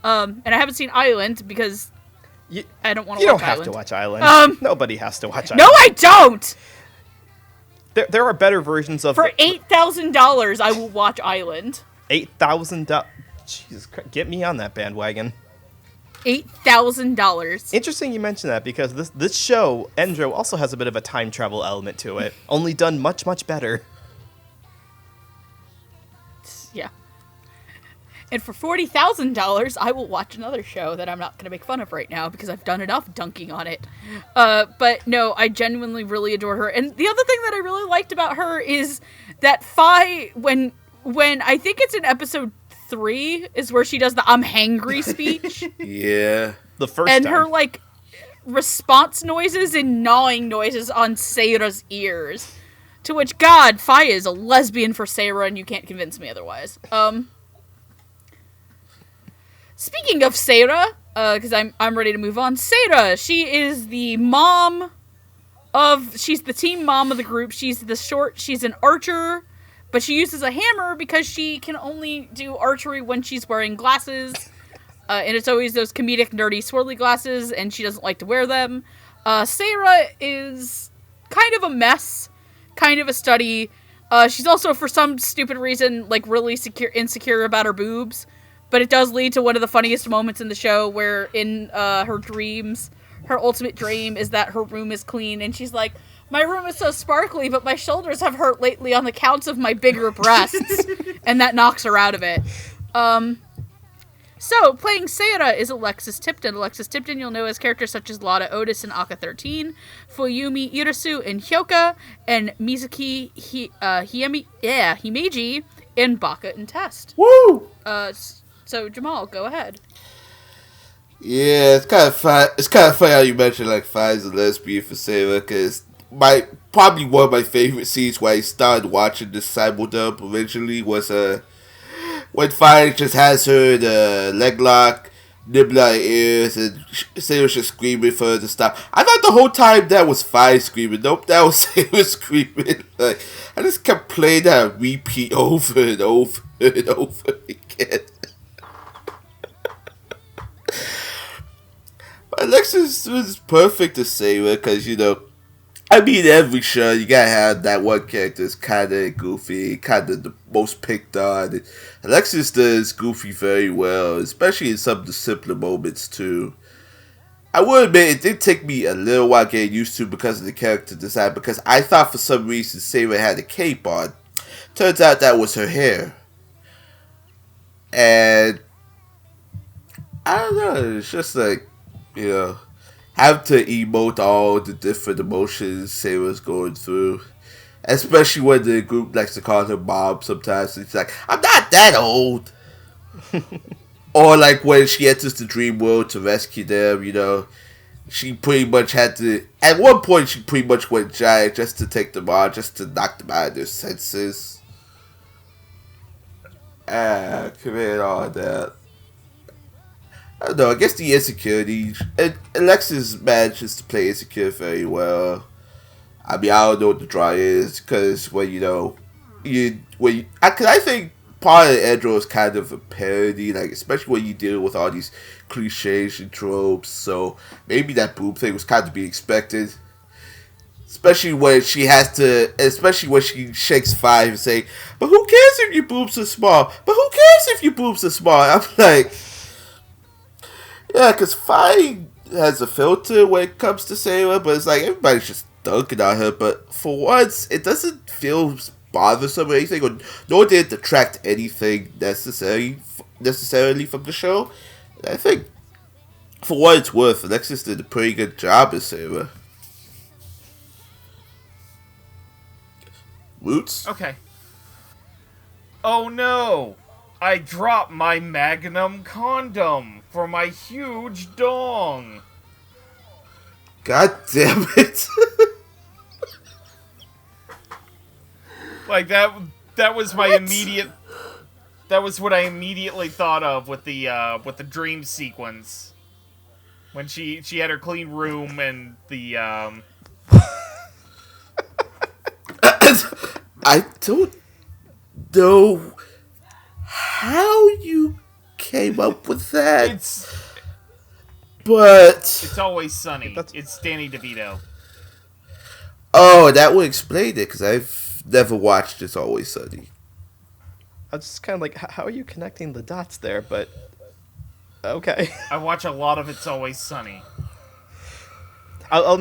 And I haven't seen Island because I don't want to watch Island. You don't have to watch Island. Nobody has to watch Island. No, I don't! There are better versions of... For $8,000, I will watch Island. $8,000? Jesus Christ, get me on that bandwagon. $8,000. Interesting you mention that, because this show, Endro, also has a bit of a time travel element to it. Only done much, much better. Yeah. And for $40,000, I will watch another show that I'm not going to make fun of right now, because I've done enough dunking on it. But no, I genuinely really adore her. And the other thing that I really liked about her is that Fi, when I think it's in episode 3 is where she does the I'm hangry speech. Yeah. The first and time. her, like, response noises and gnawing noises on Seira's ears. To which, God, Fi is a lesbian for Seira, and you can't convince me otherwise. Speaking of Seira, because I'm ready to move on. Seira, she is the she's the team mom of the group. She's an archer. But she uses a hammer because she can only do archery when she's wearing glasses. And it's always those comedic, nerdy, swirly glasses, and she doesn't like to wear them. Seira is kind of a mess, kind of a study. She's also, for some stupid reason, like, really insecure about her boobs. But it does lead to one of the funniest moments in the show where in her dreams, her ultimate dream is that her room is clean, and she's like, my room is so sparkly, but my shoulders have hurt lately on the counts of my bigger breasts. And that knocks her out of it. So, playing Seira is Alexis Tipton. Alexis Tipton you'll know as characters such as Lada Otis in Aka 13, Fuyumi Irasu in Hyoka, and Mizuki Himeji in Baka and Test. Woo! So, Jamal, go ahead. Yeah, it's kind of fun. It's kind of funny how you mentioned, like, Fi's a lesbian for Seira, because probably one of my favorite scenes where I started watching this simuldub originally was when Fi just has her in a leg lock, nibbling her ears, and Seira's just screaming for her to stop. I thought the whole time that was Fi screaming. Nope, that was Seira screaming. Like, I just kept playing that repeat over and over and over again. Alexis was perfect to Seira because, you know, I mean, every show, you gotta have that one character that's kinda goofy, kinda the most picked on. And Alexis does Goofy very well, especially in some of the simpler moments, too. I will admit, it did take me a little while getting used to because of the character design, because I thought for some reason Seira had a cape on. Turns out that was her hair. And I don't know, it's just like, have to emote all the different emotions Sarah's going through. Especially when the group likes to call her mom sometimes. It's like, I'm not that old. Or like when she enters the dream world to rescue them, she pretty much had to... At one point, she pretty much went giant just to take them on, just to knock them out of their senses. Commit all that. I don't know, I guess the insecurity... Alexis manages to play insecure very well. I mean, I don't know what the draw is, because when, I think part of Endoro is kind of a parody, like, especially when you deal with all these cliches and tropes, so maybe that boob thing was kind of to be expected. Especially when she shakes 5 and say, but who cares if your boobs are small? But who cares if your boobs are small? I'm like, yeah, because 5 has a filter when it comes to Sarah, but it's like, everybody's just dunking on her, but for once, it doesn't feel bothersome or anything, nor did it detract anything necessarily from the show. And I think, for what it's worth, Alexis did a pretty good job as Sarah. Roots? Okay. Oh no! I dropped my Magnum condom for my huge dong. God damn it. Like that was my immediate... That was what I immediately thought of with the dream sequence. When she had her clean room and the I don't know how you came up with that. But It's Always Sunny. It's Danny DeVito. Oh, that would explain it, because I've never watched It's Always Sunny. I was just kind of like, how are you connecting the dots there? But okay. I watch a lot of It's Always Sunny.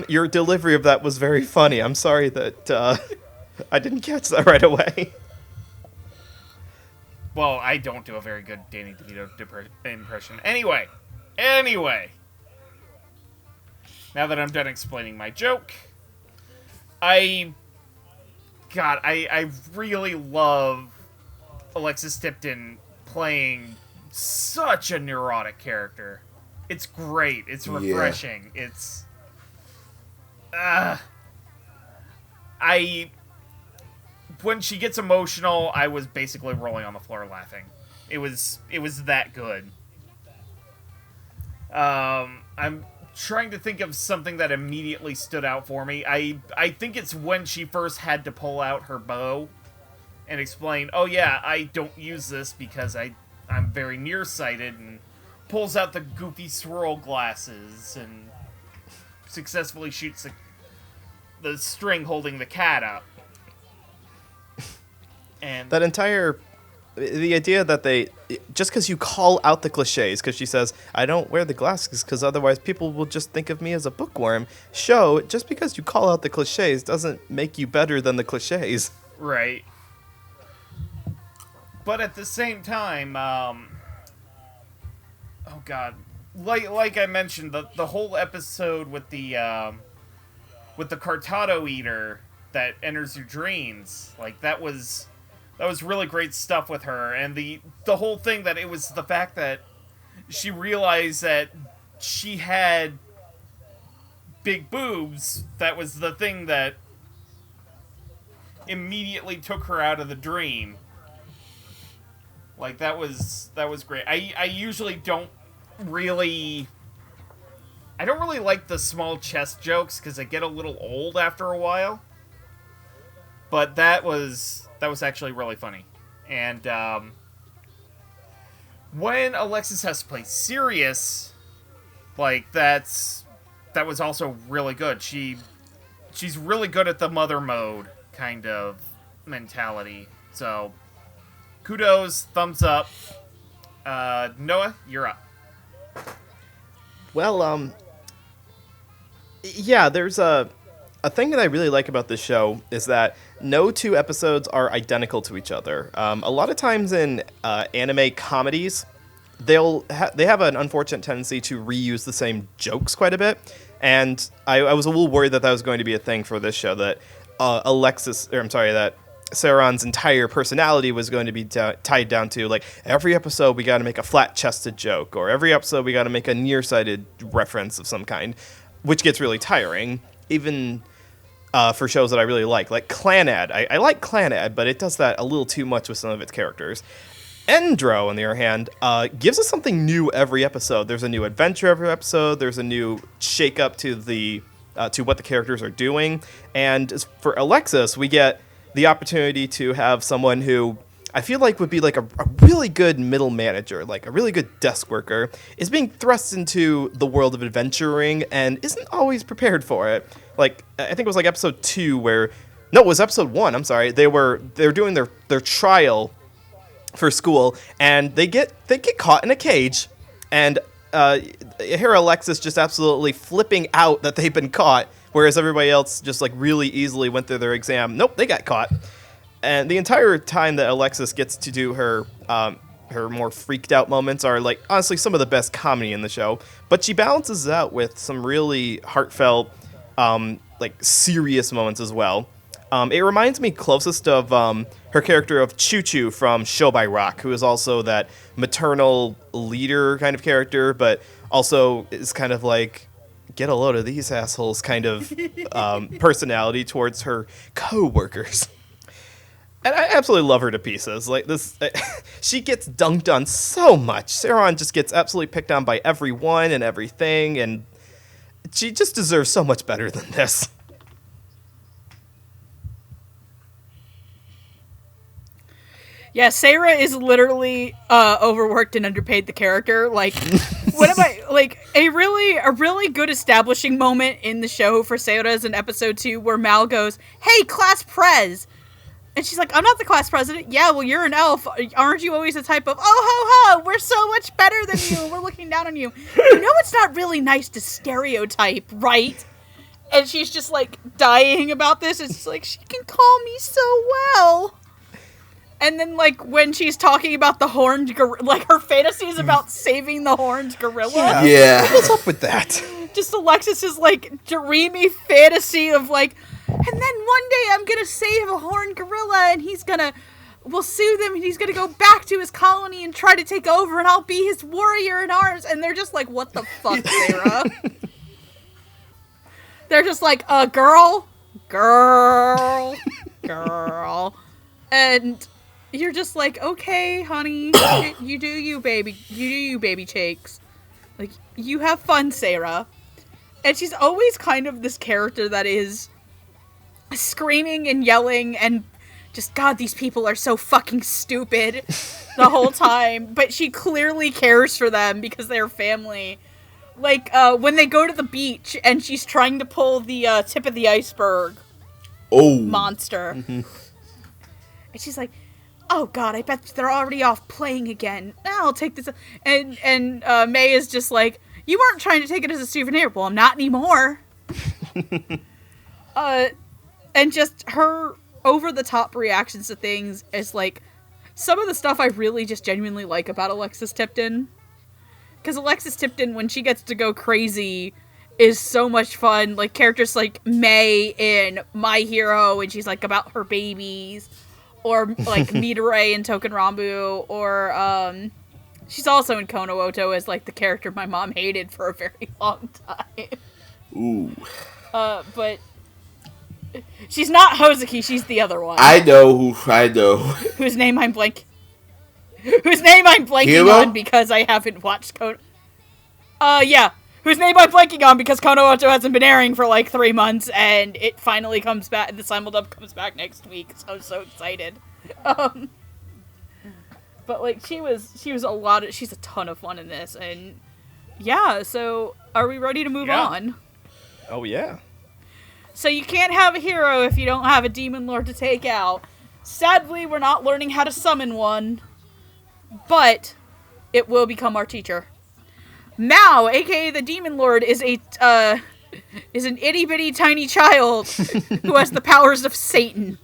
Your delivery of that was very funny. I'm sorry that I didn't catch that right away. Well, I don't do a very good Danny DeVito impression. Anyway. Now that I'm done explaining my joke, I really love Alexis Tipton playing such a neurotic character. It's great. It's refreshing. Yeah. It's... when she gets emotional, I was basically rolling on the floor laughing. It was that good. I'm trying to think of something that immediately stood out for me. I think it's when she first had to pull out her bow and explain, oh yeah, I don't use this because I'm very nearsighted, and pulls out the goofy swirl glasses and successfully shoots the string holding the cat up. And that the idea that just because you call out the cliches, because she says, I don't wear the glasses because otherwise people will just think of me as a bookworm, just because you call out the cliches doesn't make you better than the cliches. Right. But at the same time, oh god, like I mentioned, the whole episode with the Cartado Eater that enters your dreams, like that was really great stuff with her, and the whole thing that it was the fact that she realized that she had big boobs, that was the thing that immediately took her out of the dream. Like, that was great. I usually don't really like the small chest jokes because they get a little old after a while. But that was actually really funny. And when Alexis has to play serious, like that was also really good. She's really good at the mother mode kind of mentality. So kudos, thumbs up. Noah, you're up. Well, yeah, there's a a thing that I really like about this show is that no two episodes are identical to each other. A lot of times in anime comedies, they have an unfortunate tendency to reuse the same jokes quite a bit, and I was a little worried that was going to be a thing for this show, that that Saron's entire personality was going to be tied down to, like, every episode we got to make a flat-chested joke, or every episode we got to make a nearsighted reference of some kind, which gets really tiring, even for shows that I really like Clanad. I like Clanad, but it does that a little too much with some of its characters. Endro, on the other hand, gives us something new every episode. There's a new adventure every episode. There's a new shake-up to what the characters are doing. And for Alexis, we get the opportunity to have someone who I feel like would be like a really good middle manager, like a really good desk worker, is being thrust into the world of adventuring and isn't always prepared for it. Like, I think it was like episode 2 it was episode 1, I'm sorry. They're doing their trial for school, and they get caught in a cage, and hear Alexis just absolutely flipping out that they've been caught, whereas everybody else just like really easily went through their exam. Nope, they got caught. And the entire time that Alexis gets to do her more freaked out moments are, like, honestly some of the best comedy in the show. But she balances it out with some really heartfelt, like, serious moments as well. It reminds me closest of her character of Choo Choo from Show by Rock, who is also that maternal leader kind of character, but also is kind of like, get a load of these assholes kind of personality towards her co-workers. And I absolutely love her to pieces. Like, this, she gets dunked on so much. Saron just gets absolutely picked on by everyone and everything, and she just deserves so much better than this. Yeah, Sarah is literally overworked and underpaid the character. Like, what am I, like, a really good establishing moment in the show for Sarah is in episode 2 where Mal goes, "Hey, class prez!" And she's like, "I'm not the class president." "Yeah, well, you're an elf. Aren't you always the type of, oh, ho, ho, we're so much better than you. We're looking down on you. You know it's not really nice to stereotype, right?" And she's just, like, dying about this. It's like, she can call me so well. And then, like, when she's talking about the horned gorilla, like, her fantasies about saving the horned gorilla. Yeah. What's up with that? Just Alexis's, like, dreamy fantasy of, like, and then one day I'm gonna save a horned gorilla and we'll soothe him and he's gonna go back to his colony and try to take over and I'll be his warrior in arms. And they're just like, what the fuck, Sarah? They're just like, girl. And you're just like, okay, honey, you do you, baby. You do you, baby Chakes. Like, you have fun, Sarah. And she's always kind of this character that is screaming and yelling and just, God, these people are so fucking stupid the whole time. But she clearly cares for them because they're family. Like, when they go to the beach and she's trying to pull the tip of the iceberg monster. Mm-hmm. And she's like, oh, God, I bet they're already off playing again. I'll take this. And May is just like, you weren't trying to take it as a souvenir. Well, I'm not anymore. And just her over-the-top reactions to things is, like, some of the stuff I really just genuinely like about Alexis Tipton. Because Alexis Tipton, when she gets to go crazy, is so much fun. Like, characters like May in My Hero, and she's, like, about her babies. Or, like, Midori in Token Rambu. Or, she's also in Kono Oto as, like, the character my mom hated for a very long time. Ooh. But she's not Hozuki, she's the other one. I know. Whose name I'm blanking Hero? on because I haven't watched Kono. Yeah. Whose name I'm blanking on because Kono Oto hasn't been airing for like 3 months and it finally comes back. The simuldub comes back next week, so I'm so excited. But like she's a ton of fun in this, and yeah. So are we ready to move on? Oh yeah. So you can't have a hero if you don't have a demon lord to take out. Sadly, we're not learning how to summon one, but it will become our teacher. Mao, aka the demon lord, is a is an itty-bitty tiny child who has the powers of Satan.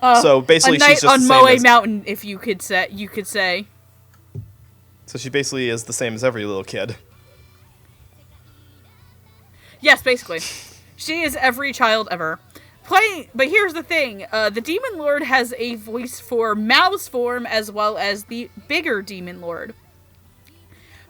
So basically, a knight she's just on the same Moe as, Mountain, if you could say. So she basically is the same as every little kid. Yes, basically. She is every child ever. But here's the thing. The Demon Lord has a voice for Mao's form as well as the bigger Demon Lord.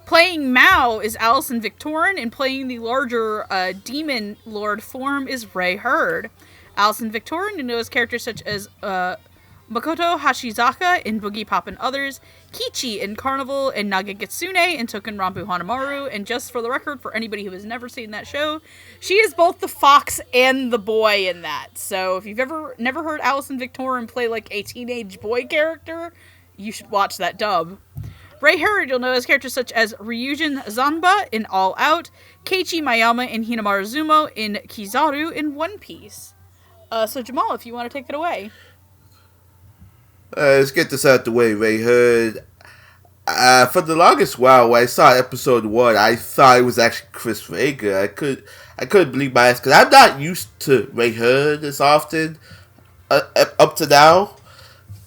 Playing Mao is Alison Victorin, and playing the larger Demon Lord form is Ray Hurd. Alison Victorin knows characters such as Makoto Hashizaka in Boogie Pop and Others, Kichi in Carnival, and Nagakitsune in Token Rambu Hanamaru, and just for the record, for anybody who has never seen that show, she is both the fox and the boy in that. So if you've never heard Alison Victorin play like a teenage boy character, you should watch that dub. Ray Hurd, you'll know as characters such as Ryujin Zanba in All Out, Keiichi Mayama and Hinamaru Zumo in Kizaru in One Piece. So Jamal, if you want to take it away. Let's get this out the way, Ray Hurd. For the longest while, when I saw episode 1, I thought it was actually Chris Vega. I couldn't believe my eyes, because I'm not used to Ray Hurd as often up to now.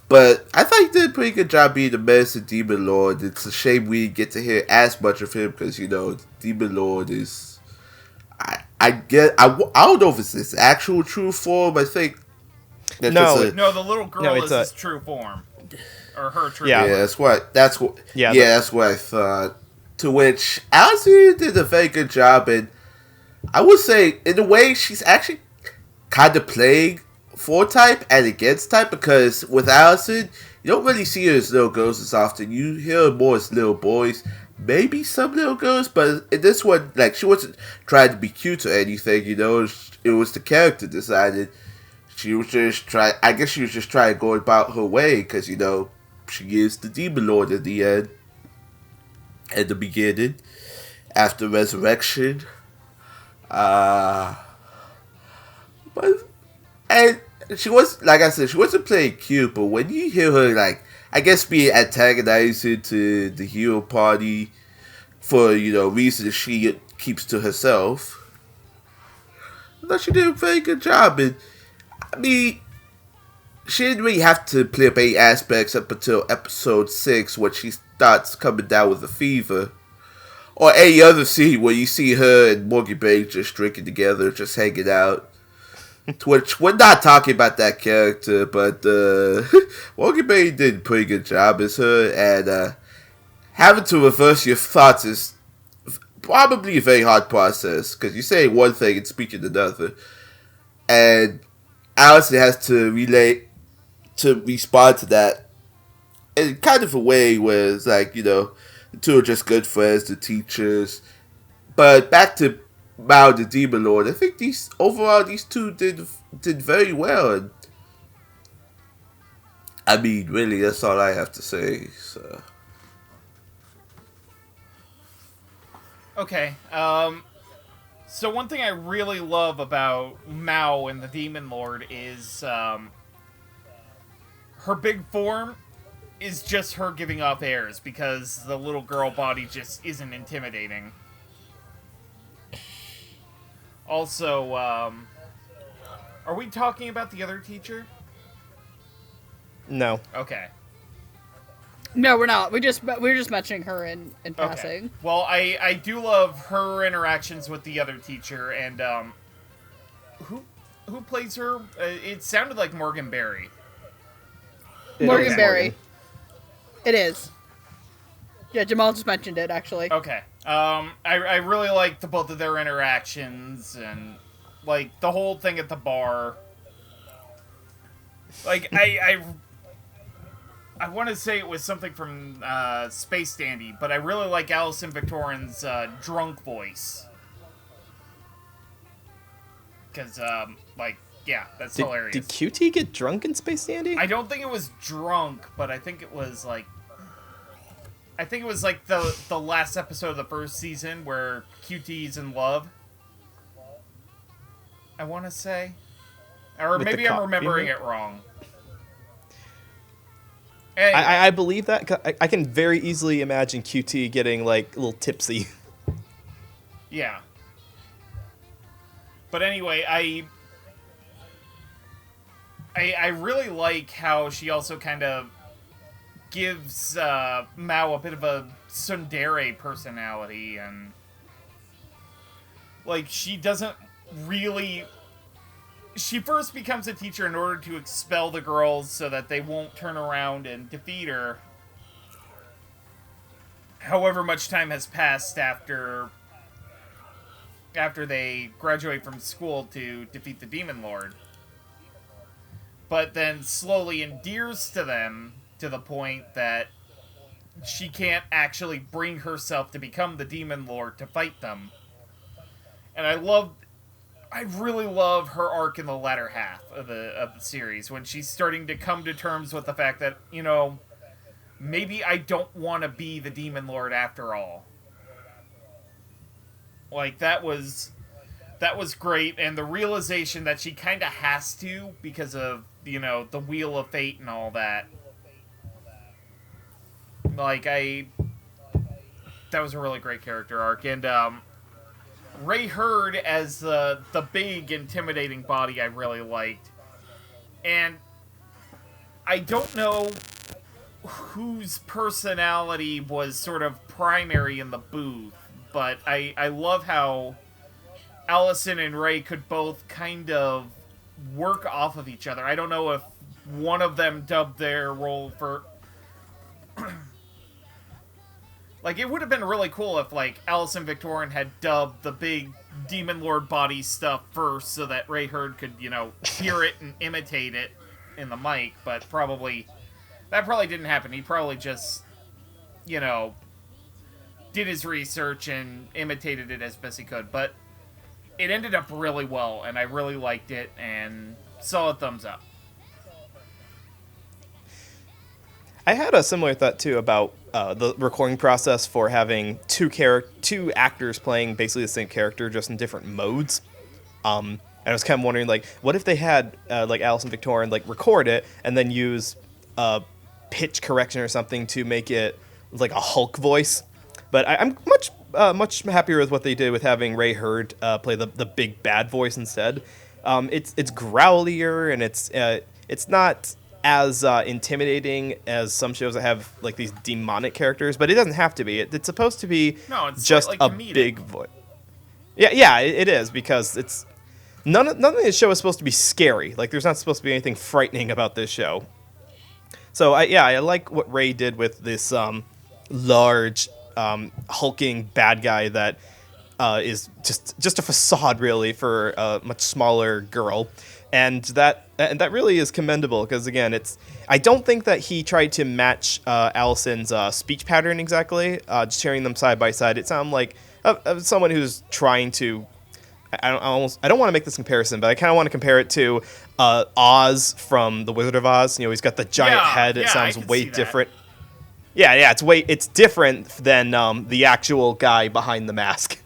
But I thought he did a pretty good job being the Medicine Demon Lord. It's a shame we didn't get to hear as much of him, because, Demon Lord is... I don't know if it's his actual true form. I think... No, the little girl is his true form. Or her true form. Yeah, that's what I thought. To which Alison did a very good job, and I would say, in a way, she's actually kind of playing for type and against type, because with Alison, you don't really see her as little girls as often. You hear her more as little boys, maybe some little girls, but in this one, she wasn't trying to be cute or anything, it was the character decided. She was just trying to go about her way, because, she is the Demon Lord in the end. At the beginning. After Resurrection. And she was, like I said, she wasn't playing cute, but when you hear her, being antagonizing to the hero party for, reasons she keeps to herself, I thought she did a very good job. And she didn't really have to play up any aspects up until episode 6, when she starts coming down with a fever. Or any other scene where you see her and Morgan Bay just drinking together, just hanging out. To which, we're not talking about that character, but Morgan Bay did a pretty good job as her, and having to reverse your thoughts is probably a very hard process, because you say one thing and speaking another. And Alison has to respond to that in kind of a way where it's the two are just good friends, the teachers. But back to Mao the Demon Lord, I think these two did very well. And really, that's all I have to say. So. Okay. So one thing I really love about Mao and the Demon Lord is her big form is just her giving off airs, because the little girl body just isn't intimidating. Also, are we talking about the other teacher? No. Okay. No, we're not. We're just mentioning her in passing. Okay. Well, I do love her interactions with the other teacher, and who plays her? It sounded like Morgan Berry. Morgan Berry. It is. Yeah, Jamal just mentioned it, actually. Okay. I really liked both of their interactions, and the whole thing at the bar. I want to say it was something from Space Dandy, but I really like Alison Victorin's drunk voice. Because, yeah, that's hilarious. Did QT get drunk in Space Dandy? I don't think it was drunk, but I think it was, the last episode of the first season where QT's in love. I want to say. Or With maybe I'm remembering it wrong. Hey. I believe that. I can very easily imagine QT getting, a little tipsy. Yeah. But anyway, I really like how she also kind of gives Mao a bit of a tsundere personality, and like she doesn't really. She first becomes a teacher in order to expel the girls so that they won't turn around and defeat her. However much time has passed after they graduate from school to defeat the Demon Lord. But then slowly endears to them to the point that she can't actually bring herself to become the Demon Lord to fight them. And I really love her arc in the latter half of the series, when she's starting to come to terms with the fact that, maybe I don't want to be the Demon Lord after all. Like, that was great, and the realization that she kind of has to because of, the Wheel of Fate and all that. Like, that was a really great character arc, and, Ray Hurd as the big, intimidating body I really liked. And I don't know whose personality was sort of primary in the booth, but I love how Allison and Ray could both kind of work off of each other. I don't know if one of them dubbed their role for... Like, it would have been really cool if, like, Allison Victorian had dubbed the big Demon Lord body stuff first so that Ray Hurd could, hear it and imitate it in the mic, but that probably didn't happen. He probably just, did his research and imitated it as best he could, but it ended up really well, and I really liked it, and solid thumbs up. I had a similar thought, too, about the recording process for having two actors playing basically the same character, just in different modes. And I was kind of wondering, like, what if they had, like, Allison Victorian, like, record it, and then use pitch correction or something to make it, like, a Hulk voice. But I'm much happier with what they did with having Ray Hurd play the big bad voice instead. It's growlier, and it's not as intimidating as some shows that have like these demonic characters, but it doesn't have to be. It's supposed to be just a comedic. Big voice. Yeah, it is, because it's none of this show is supposed to be scary. Like, there's not supposed to be anything frightening about this show. So I like what Ray did with this large hulking bad guy that is just a facade really for a much smaller girl. And that really is commendable, because again, I don't think that he tried to match Allison's speech pattern exactly. Just hearing them side by side, it sounded like someone who's trying to. I don't want to make this comparison, but I kind of want to compare it to Oz from The Wizard of Oz. He's got the giant head. It sounds way different. Yeah, it's different than the actual guy behind the mask.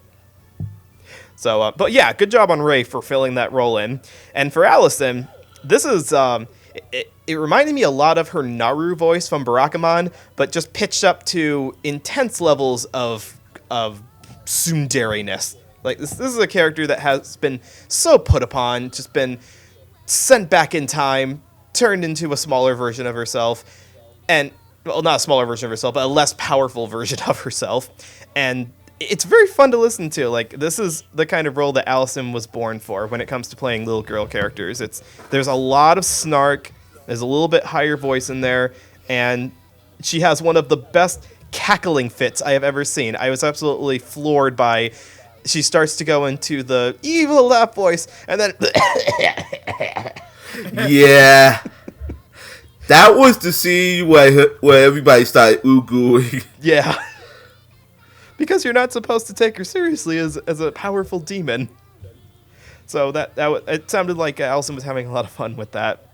So, but yeah, good job on Ray for filling that role in. And for Allison, this is, it reminded me a lot of her Naru voice from Barakamon, but just pitched up to intense levels of tsundere-ness. Like, this is a character that has been so put upon, just been sent back in time, turned into a smaller version of herself, and, well, not a smaller version of herself, but a less powerful version of herself. And it's very fun to listen to. Like, this is the kind of role that Allison was born for when it comes to playing little girl characters. There's a lot of snark, there's a little bit higher voice in there, and she has one of the best cackling fits I have ever seen. I was absolutely floored by, she starts to go into the evil laugh voice, and then yeah. That was the scene where everybody started ooh-gooing. Yeah. Because you're not supposed to take her seriously as a powerful demon. So it sounded like Allison was having a lot of fun with that.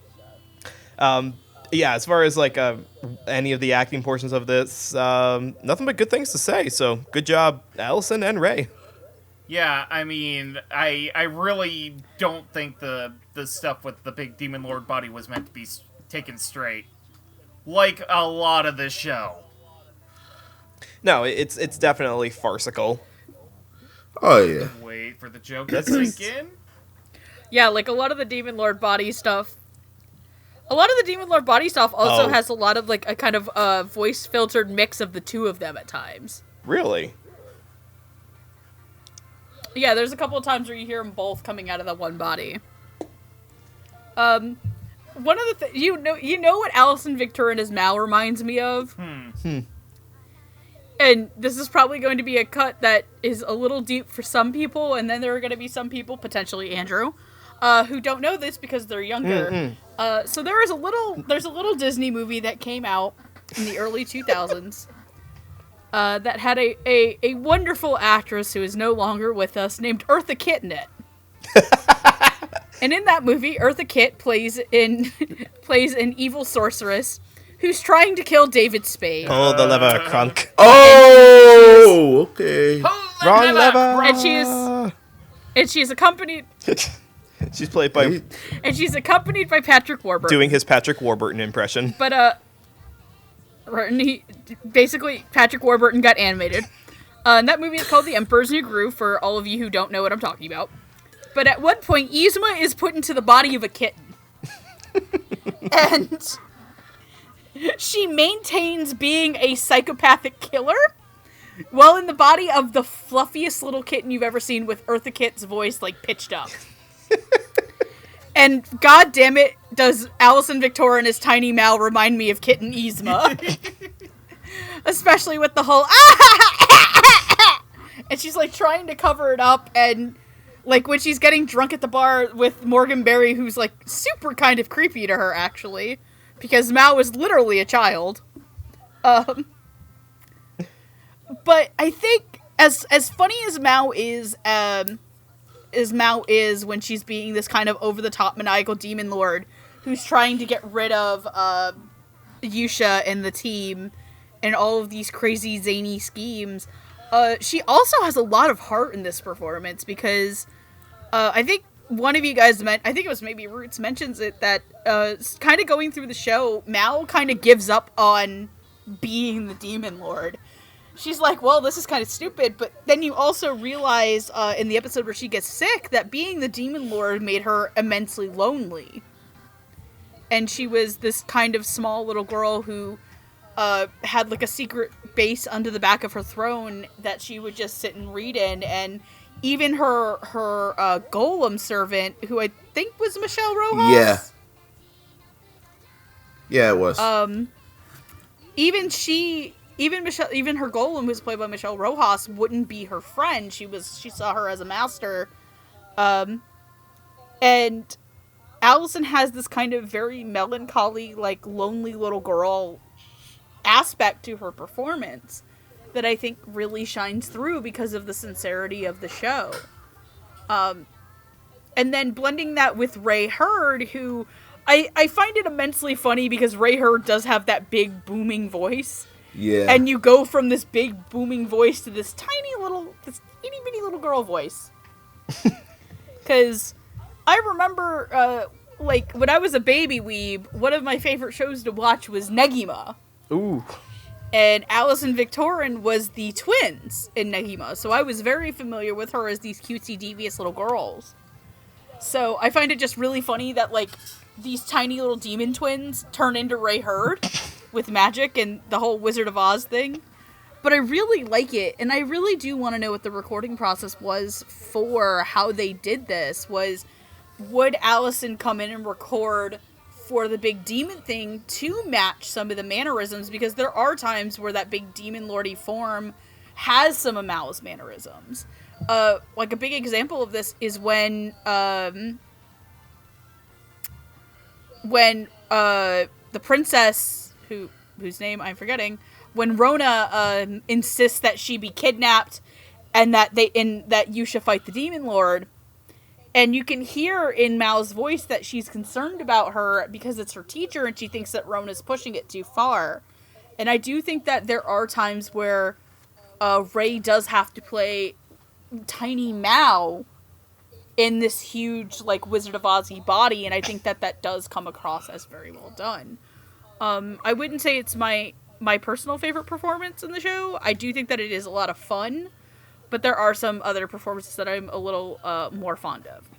Yeah, as far as like any of the acting portions of this, nothing but good things to say. So good job, Allison and Ray. Yeah, I mean, I really don't think the stuff with the big Demon Lord body was meant to be taken straight. Like a lot of this show. No, it's definitely farcical. Oh, yeah. Wait for the joke to sink in. Yeah, like a lot of the Demon Lord body stuff. A lot of the Demon Lord body stuff also has a lot of like a kind of voice filtered mix of the two of them at times. Really? Yeah, there's a couple of times where you hear them both coming out of the one body. One of the you know what Alison Victorin as Mal reminds me of? And this is probably going to be a cut that is a little deep for some people, and then there are going to be some people, potentially Andrew, who don't know this because they're younger. So there's a little Disney movie that came out in the early 2000s that had a wonderful actress who is no longer with us named Eartha Kitt in it. And in that movie, Eartha Kitt plays an evil sorceress who's trying to kill David Spade. Pull the lever, Crunk. Oh, okay. Wrong lever. And she's accompanied. She's played by. And she's accompanied by Patrick Warburton. Doing his Patrick Warburton impression. But basically Patrick Warburton got animated. And that movie is called The Emperor's New Groove for all of you who don't know what I'm talking about. But at one point, Yzma is put into the body of a kitten. And she maintains being a psychopathic killer while in the body of the fluffiest little kitten you've ever seen with Eartha Kitt's voice, like, pitched up. And god damn it, does Alison Victorin as Tiny Mal remind me of Kitten Yzma. Especially with the whole and she's, like, trying to cover it up, and, like, when she's getting drunk at the bar with Morgan Berry, who's, like, super kind of creepy to her, actually, because Mal is literally a child. But I think as funny as Mal is when she's being this kind of over-the-top maniacal demon lord who's trying to get rid of Yūsha and the team and all of these crazy zany schemes, she also has a lot of heart in this performance because I think one of you guys I think it was maybe Roots mentions it, that kind of going through the show, Mal kind of gives up on being the demon lord. She's like, well, this is kind of stupid, but then you also realize in the episode where she gets sick that being the demon lord made her immensely lonely. And she was this kind of small little girl who had like a secret base under the back of her throne that she would just sit and read in, and even her golem servant, who I think was Michelle Rojas. Yeah, it was. Even her golem, who's played by Michelle Rojas, wouldn't be her friend. She saw her as a master. And Allison has this kind of very melancholy, like, lonely little girl aspect to her performance that I think really shines through because of the sincerity of the show. And then blending that with Ray Hurd, who I find it immensely funny because Ray Hurd does have that big booming voice. Yeah. And you go from this big booming voice to this itty bitty little girl voice. Because I remember, like, when I was a baby weeb, one of my favorite shows to watch was Negima. Ooh. And Alison Victorin was the twins in Negima, so I was very familiar with her as these cutesy, devious little girls. So I find it just really funny that, like, these tiny little demon twins turn into Ray Hurd with magic and the whole Wizard of Oz thing. But I really like it, and I really do want to know what the recording process was for how they did this. Would Allison come in and record for the big demon thing to match some of the mannerisms? Because there are times where that big demon lordy form has some of Mal's mannerisms. Like a big example of this is when the princess, whose name I'm forgetting, when Rona insists that she be kidnapped and that Yūsha fight the demon lord. And you can hear in Mal's voice that she's concerned about her because it's her teacher and she thinks that Rona's pushing it too far. And I do think that there are times where Ray does have to play tiny Mal in this huge, like, Wizard of Oz-y body, and I think that does come across as very well done. I wouldn't say it's my personal favorite performance in the show. I do think that it is a lot of fun. But there are some other performances that I'm a little more fond of.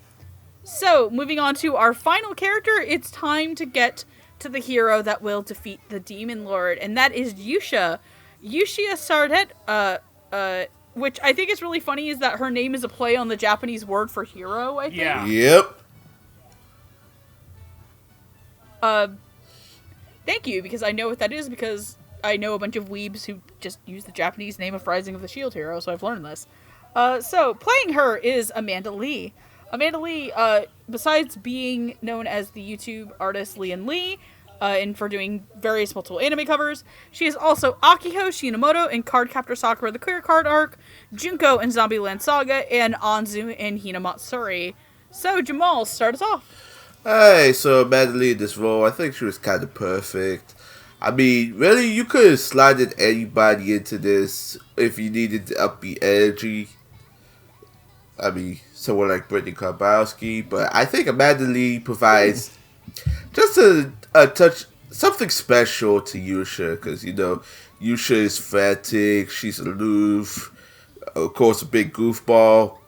So, moving on to our final character, it's time to get to the hero that will defeat the Demon Lord, and that is Yūsha. Yūsha Sardet, which I think is really funny, is that her name is a play on the Japanese word for hero, I think. Yeah. Yep. Thank you, because I know what that is, because I know a bunch of weebs who just use the Japanese name of Rising of the Shield Hero, so I've learned this. So, playing her is Amanda Lee. Amanda Lee, besides being known as the YouTube artist Lian Lee, and for doing various multiple anime covers, she is also Akiho Shinamoto in Cardcaptor Sakura the Clear Card arc, Junko in Zombieland Saga, and Anzu in Hinamatsuri. So, Jamal, start us off. Hey, so Amanda Lee in this role, I think she was kind of perfect. I mean, really, you could have slided anybody into this if you needed to up the energy. I mean, someone like Brittany Karbowski, but I think Amanda Lee provides just a touch, something special to Yūsha, because, you know, Yūsha is frantic, she's aloof, of course a big goofball.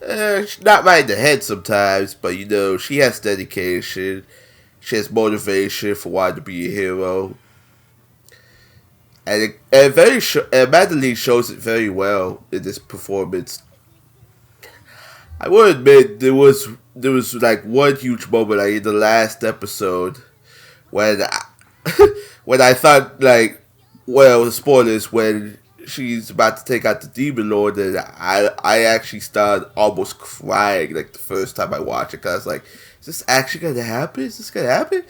She's not right in the head sometimes, but, you know, she has dedication, she has motivation for wanting to be a hero. And Amanda Lee shows it very well in this performance. I will admit there was like one huge moment like in the last episode when when I thought like, well, spoilers, when she's about to take out the Demon Lord, and I actually started almost crying like the first time I watched it, because I was like, is this actually gonna happen? Is this gonna happen?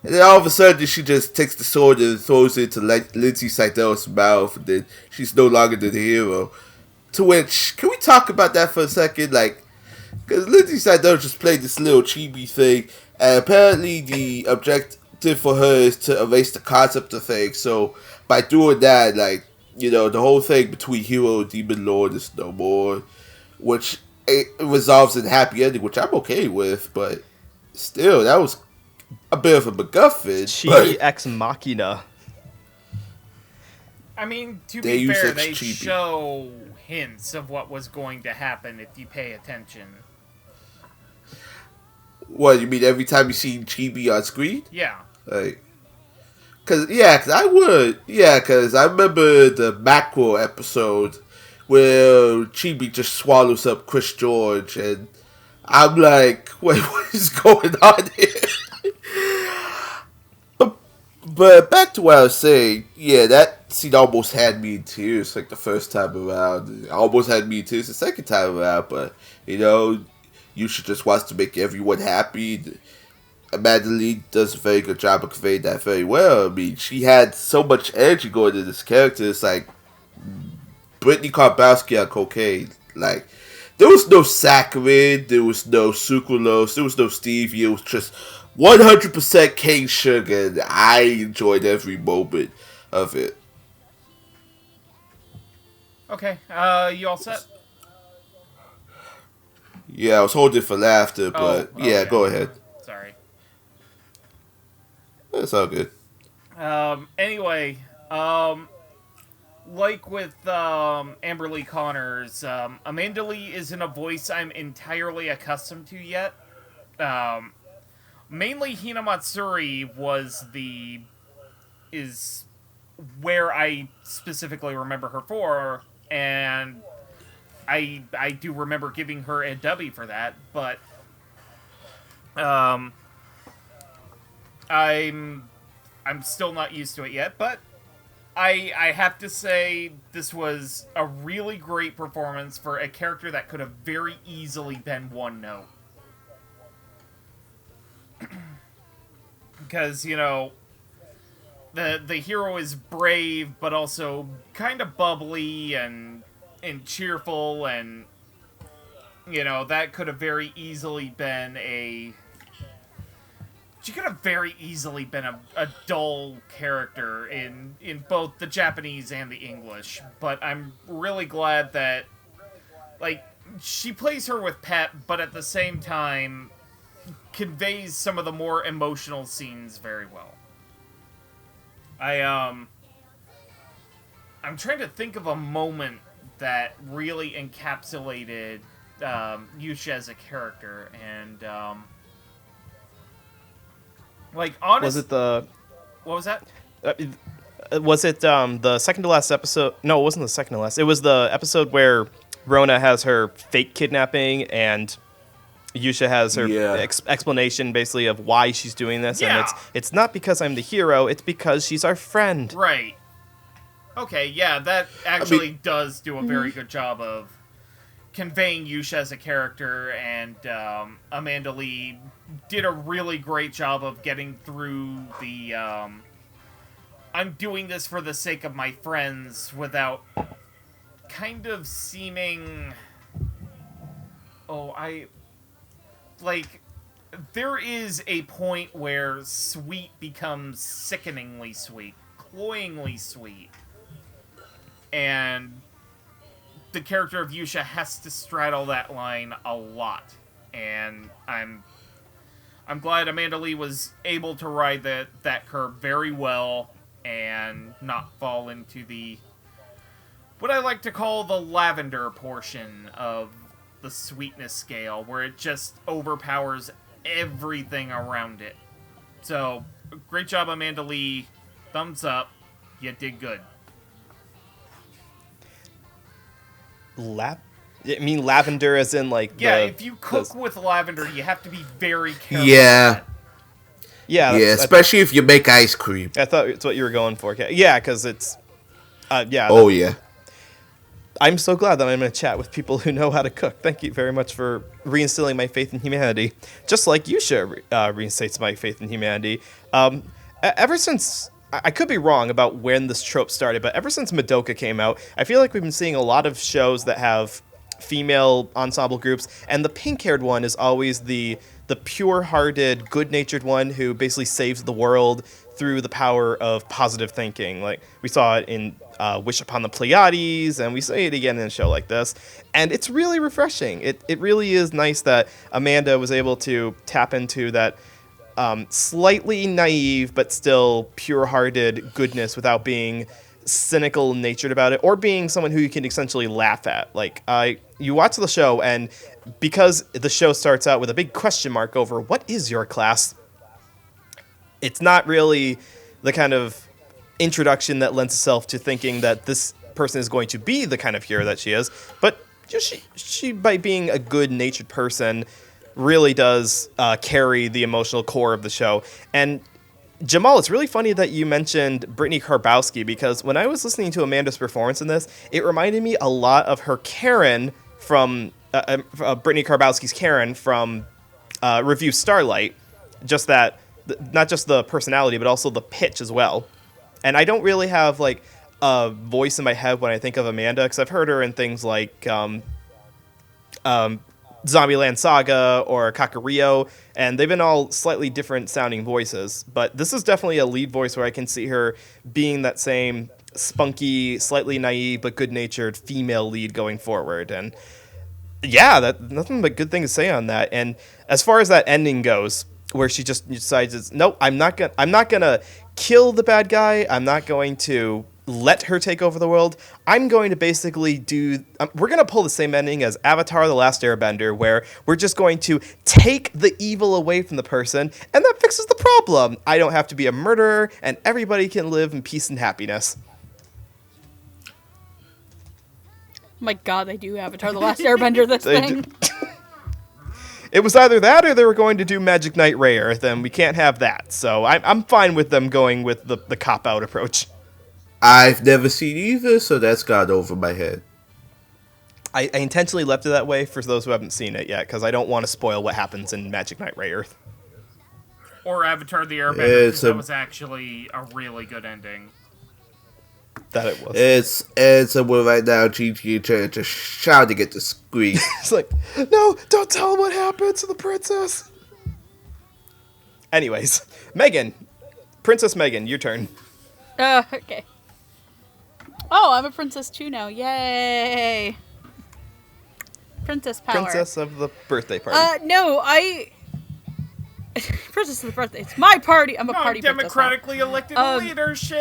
And then all of a sudden, she just takes the sword and throws it into Lindsay Seidel's mouth, and then she's no longer the hero. To which, can we talk about that for a second? Like, because Lindsay Seidel just played this little chibi thing, and apparently the objective for her is to erase the concept of things. So, by doing that, like, you know, the whole thing between hero and Demon Lord is no more, which it resolves in a happy ending, which I'm okay with, but still, that was a bit of a MacGuffin. Chibi ex machina. I mean, to They be use fair, it they cheapy. show hints of what was going to happen if you pay attention. What, you mean every time you see Chibi on screen? Yeah. Like, because I remember the Macro episode where Chibi just swallows up Chris George, and I'm like, wait, what is going on here? But back to what I was saying, yeah, that scene almost had me in tears like the first time around. It almost had me in tears the second time around, but, you know, Yūsha just wants to make everyone happy. Amanda Lee does a very good job of conveying that very well. I mean, she had so much energy going into this character. It's like Brittany Karbowski on cocaine. Like, there was no saccharin, there was no sucralose, there was no stevia. It was just 100% cane sugar, and I enjoyed every moment of it. Okay, you all set? Yeah, I was holding for laughter, but yeah, go ahead. Sorry. It's all good. Anyway, like with Amber Lee Connors, Amanda Lee isn't a voice I'm entirely accustomed to yet. Mainly Hinamatsuri is where I specifically remember her for, and I do remember giving her a dubby for that, but I'm still not used to it yet, but I have to say this was a really great performance for a character that could have very easily been one note. Because, you know, the hero is brave, but also kind of bubbly and cheerful, and, you know, that could have very easily been she could have very easily been a dull character in both the Japanese and the English, but I'm really glad that, like, she plays her with pep, but at the same time conveys some of the more emotional scenes very well. I'm trying to think of a moment that really encapsulated Yūsha as a character, and like honestly, Was it the? what was that? Was it the second to last episode? No, it wasn't the second to last. It was the episode where Rona has her fake kidnapping and Yūsha has her explanation basically of why she's doing this, and it's not because I'm the hero, it's because she's our friend. Right. Okay, yeah, that actually does do a very good job of conveying Yūsha as a character, and Amanda Lee did a really great job of getting through the I'm doing this for the sake of my friends without kind of seeming... there is a point where sweet becomes sickeningly sweet, cloyingly sweet. And the character of Yūsha has to straddle that line a lot. And I'm glad Amanda Lee was able to ride that curve very well and not fall into the what I like to call the lavender portion of the sweetness scale, where it just overpowers everything around it. So, great job, Amanda Lee. Thumbs up. You did good. I mean lavender as in like if you cook with lavender, you have to be very careful. Yeah, especially if you make ice cream. I thought it's what you were going for. Yeah, because it's... Oh, yeah. I'm so glad that I'm in a chat with people who know how to cook. Thank you very much for reinstilling my faith in humanity. Just like Yūsha reinstates my faith in humanity. Ever since... I could be wrong about when this trope started, but ever since Madoka came out, I feel like we've been seeing a lot of shows that have female ensemble groups, and the pink-haired one is always the pure-hearted, good-natured one who basically saves the world through the power of positive thinking. Like, we saw it in Wish Upon the Pleiades, and we see it again in a show like this. And it's really refreshing. It really is nice that Amanda was able to tap into that slightly naive, but still pure-hearted goodness without being cynical-natured about it, or being someone who you can essentially laugh at. Like, you watch the show, and because the show starts out with a big question mark over what is your class, it's not really the kind of introduction that lends itself to thinking that this person is going to be the kind of hero that she is, but she by being a good-natured person, really does carry the emotional core of the show. And Jamal, it's really funny that you mentioned Brittany Karbowski, because when I was listening to Amanda's performance in this, it reminded me a lot of her Karen from Brittany Karbowski's Karen from Review Starlight. Just that, not just the personality, but also the pitch as well. And I don't really have like a voice in my head when I think of Amanda, because I've heard her in things like Zombieland Saga or Kakariko, and they've been all slightly different sounding voices, but this is definitely a lead voice where I can see her being that same spunky, slightly naive, but good-natured female lead going forward. And yeah, that nothing but good things to say on that. And as far as that ending goes, where she just decides, nope, I'm not gonna kill the bad guy, I'm not going to let her take over the world. I'm going to basically we're going to pull the same ending as Avatar: The Last Airbender, where we're just going to take the evil away from the person, and that fixes the problem. I don't have to be a murderer, and everybody can live in peace and happiness. My God, they do Avatar: The Last Airbender this thing. It was either that or they were going to do Magic Knight Ray Earth, and we can't have that. So I'm fine with them going with the cop-out approach. I've never seen either, so that's gone over my head. I intentionally left it that way for those who haven't seen it yet, because I don't want to spoil what happens in Magic Knight Ray Earth. Or Avatar the Airbender, that was actually a really good ending. That it was. It's someone right now, Gigi, just shouting at the screen. It's like, no, don't tell him what happened to the princess. Anyways, Megan. Princess Megan, your turn. Okay. Oh, I'm a princess too now. Yay! Princess power. Princess of the birthday party. No, Princess of the birthday. It's my party. I'm a party princess. Democratically elected leadership.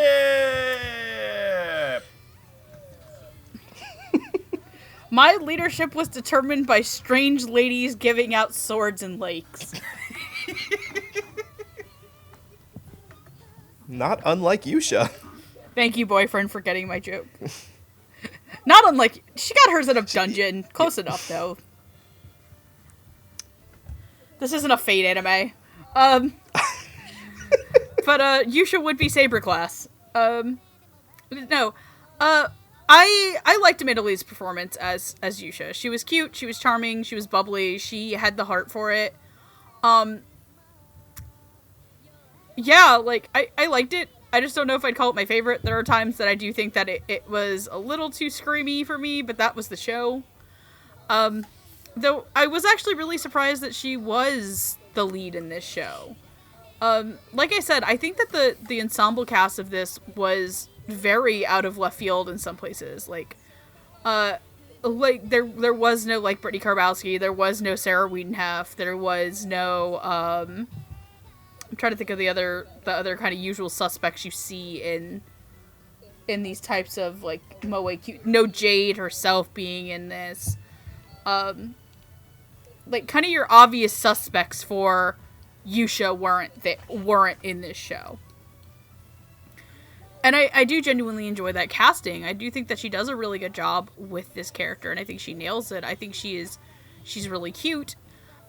My leadership was determined by strange ladies giving out swords in lakes. Not unlike Yūsha. Thank you, boyfriend, for getting my joke. Not unlike... She got hers in a dungeon. Close enough, though. This isn't a Fate anime. But, Yūsha would be Saber class. No. I liked Minalee's performance as Yūsha. She was cute, she was charming, she was bubbly, she had the heart for it. Yeah, like, I liked it. I just don't know if I'd call it my favorite. There are times that I do think that it was a little too screamy for me, but that was the show. Though I was actually really surprised that she was the lead in this show. Like I said, I think that the ensemble cast of this was very out of left field in some places. Like there was no, like, Brittany Karbowski, there was no Sarah Wiedenheft, there was no, I'm trying to think of the other kind of usual suspects you see in these types of, like, moe cute. No Jade herself being in this. Like, kind of your obvious suspects for Yūsha weren't in this show. And I do genuinely enjoy that casting. I do think that she does a really good job with this character, and I think she nails it. I think she's really cute.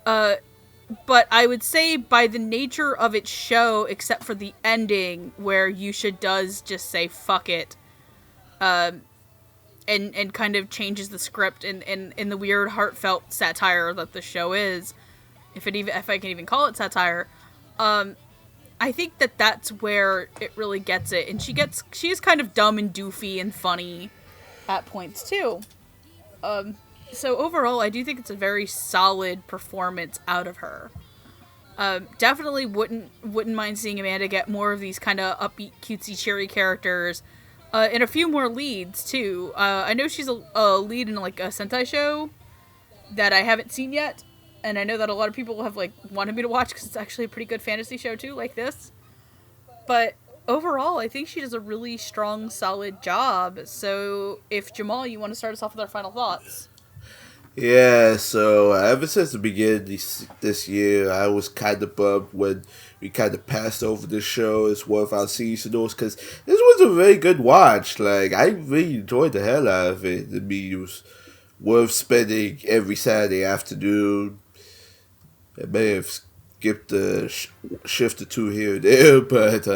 But I would say by the nature of its show, except for the ending, where Yūsha does just say fuck it, and kind of changes the script in the weird heartfelt satire that the show is, if I can even call it satire, I think that that's where it really gets it, and she's kind of dumb and doofy and funny at points too. So overall, I do think it's a very solid performance out of her. Definitely wouldn't mind seeing Amanda get more of these kind of upbeat, cutesy, cheery characters, and a few more leads too. I know she's a lead in, like, a Sentai show that I haven't seen yet, and I know that a lot of people have, like, wanted me to watch because it's actually a pretty good fantasy show too, like this. But overall, I think she does a really strong, solid job. So if Jamal, you want to start us off with our final thoughts. Yeah, so ever since the beginning this year, I was kind of bummed when we kind of passed over this show as one of our seasonals, because this was a very good watch. Like, I really enjoyed the hell out of it. I mean, it was worth spending every Saturday afternoon. I may have skipped a shift or two here and there, but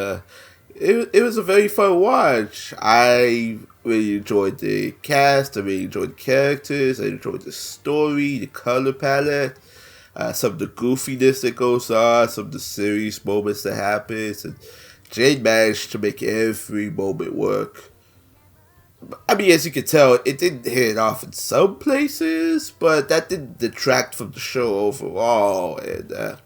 it was a very fun watch. I really enjoyed the cast, I really enjoyed the characters, I enjoyed the story, the color palette, some of the goofiness that goes on, some of the serious moments that happens, and Jade managed to make every moment work. I mean, as you can tell, it didn't hit it off in some places, but that didn't detract from the show overall, and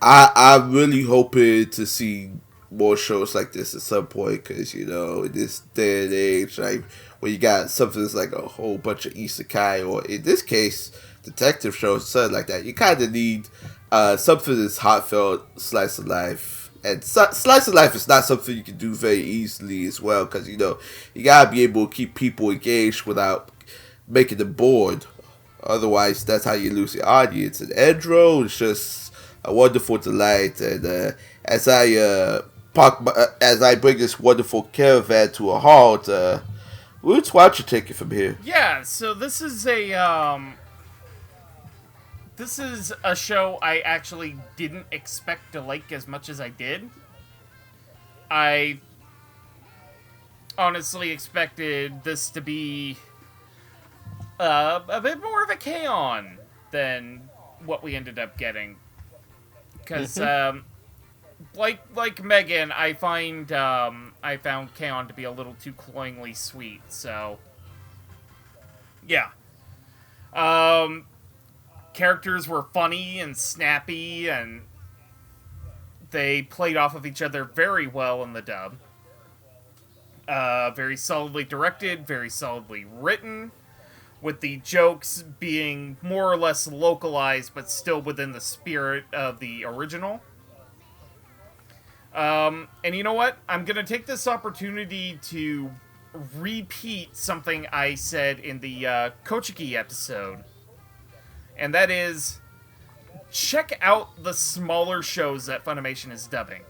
I'm really hoping to see more shows like this at some point, because, you know, in this day and age, like, when you got something that's like a whole bunch of isekai, or in this case, detective shows, something like that, you kind of need something that's heartfelt, slice of life. And slice of life is not something you can do very easily as well, because, you know, you gotta be able to keep people engaged without making them bored. Otherwise, that's how you lose the audience. And Endoro is just a wonderful delight, and as I bring this wonderful caravan to a halt, Roots, why don't you take it from here? Yeah, so this is a show I actually didn't expect to like as much as I did. I honestly expected this to be a bit more of a K-On! Than what we ended up getting. Because, like Megan, I found K-On! To be a little too cloyingly sweet, so yeah. Characters were funny and snappy, and they played off of each other very well in the dub. Very solidly directed, very solidly written, with the jokes being more or less localized, but still within the spirit of the original. And you know what? I'm going to take this opportunity to repeat something I said in the Kochiki episode. And that is, check out the smaller shows that Funimation is dubbing.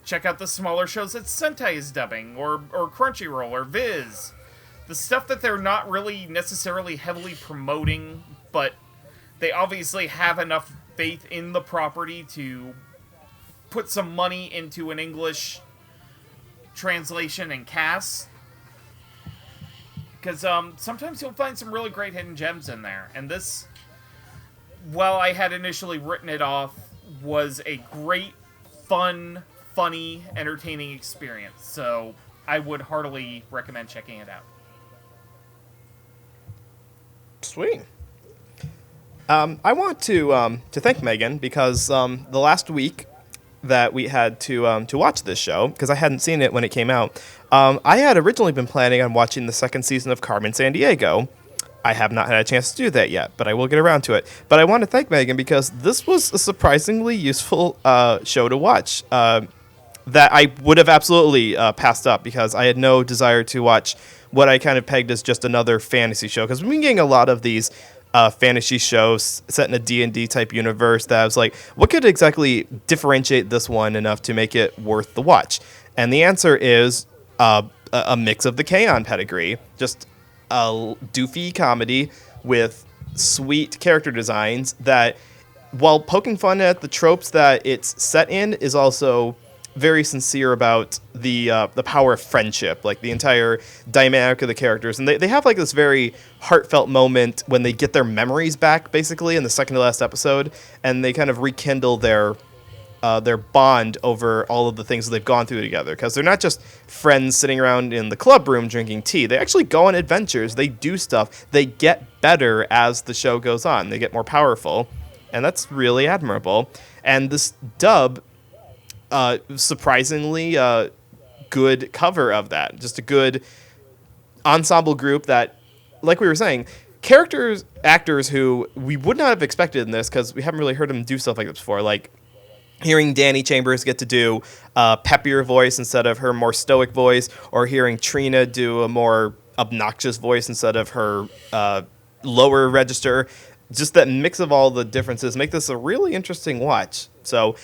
Check out the smaller shows that Sentai is dubbing, or Crunchyroll, or Viz. The stuff that they're not really necessarily heavily promoting, but they obviously have enough faith in the property to put some money into an English translation and cast. Because sometimes you'll find some really great hidden gems in there. And this, while I had initially written it off, was a great, fun, funny, entertaining experience. So I would heartily recommend checking it out. Sweet. I want to thank Megan because the last week that we had to watch this show, because I hadn't seen it when it came out, I had originally been planning on watching the second season of Carmen Sandiego. I have not had a chance to do that yet, but I will get around to it. But I want to thank Megan because this was a surprisingly useful show to watch that I would have absolutely passed up because I had no desire to watch what I kind of pegged as just another fantasy show. Because we've been getting a lot of these fantasy shows set in a D&D type universe that I was like, what could exactly differentiate this one enough to make it worth the watch? And the answer is a mix of the K-On! Pedigree. Just a doofy comedy with sweet character designs that, while poking fun at the tropes that it's set in, is also very sincere about the power of friendship, like the entire dynamic of the characters. And they have like this very heartfelt moment when they get their memories back, basically, in the second to last episode, and they kind of rekindle their bond over all of the things that they've gone through together. Because they're not just friends sitting around in the club room drinking tea. They actually go on adventures. They do stuff. They get better as the show goes on. They get more powerful. And that's really admirable. And this dub, surprisingly good cover of that. Just a good ensemble group that, like we were saying, actors who we would not have expected in this because we haven't really heard them do stuff like this before. Like hearing Danny Chambers get to do a peppier voice instead of her more stoic voice, or hearing Trina do a more obnoxious voice instead of her lower register. Just that mix of all the differences make this a really interesting watch. So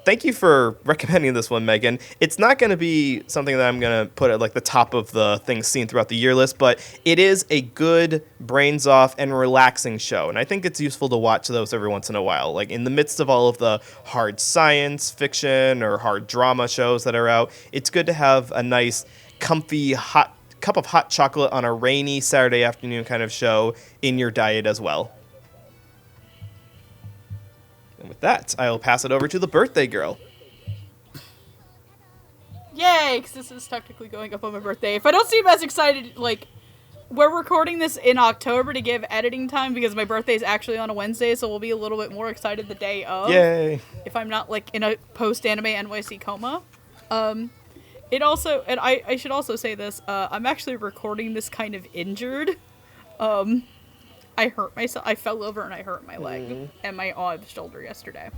thank you for recommending this one, Megan. It's not going to be something that I'm going to put at like the top of the things seen throughout the year list, but it is a good, brains off, and relaxing show. And I think it's useful to watch those every once in a while. Like in the midst of all of the hard science fiction or hard drama shows that are out, it's good to have a nice, comfy, hot cup of hot chocolate on a rainy Saturday afternoon kind of show in your diet as well. And with that, I will pass it over to the birthday girl. Yay, because this is technically going up on my birthday. If I don't seem as excited, like, we're recording this in October to give editing time because my birthday is actually on a Wednesday, so we'll be a little bit more excited the day of. Yay. If I'm not, like, in a post-anime NYC coma. It also, and I should also say this, I'm actually recording this kind of injured. I hurt myself. I fell over and I hurt my leg and my shoulder yesterday.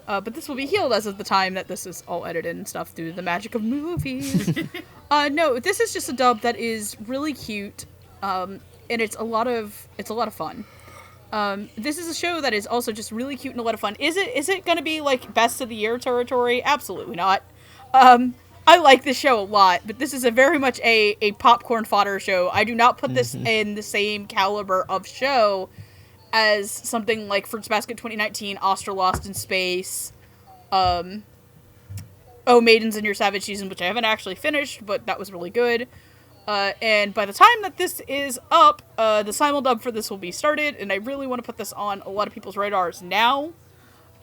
But this will be healed as of the time that this is all edited and stuff through the magic of movies. No, this is just a dub that is really cute, and it's a lot of fun. This is a show that is also just really cute and a lot of fun. Is it going to be like best of the year territory? Absolutely not. I like this show a lot, but this is a very much a popcorn fodder show. I do not put this in the same caliber of show as something like Fruits Basket 2019, Ostra Lost in Space, Maidens in Your Savage Season, which I haven't actually finished, but that was really good. And by the time that this is up, the simuldub for this will be started, and I really want to put this on a lot of people's radars now.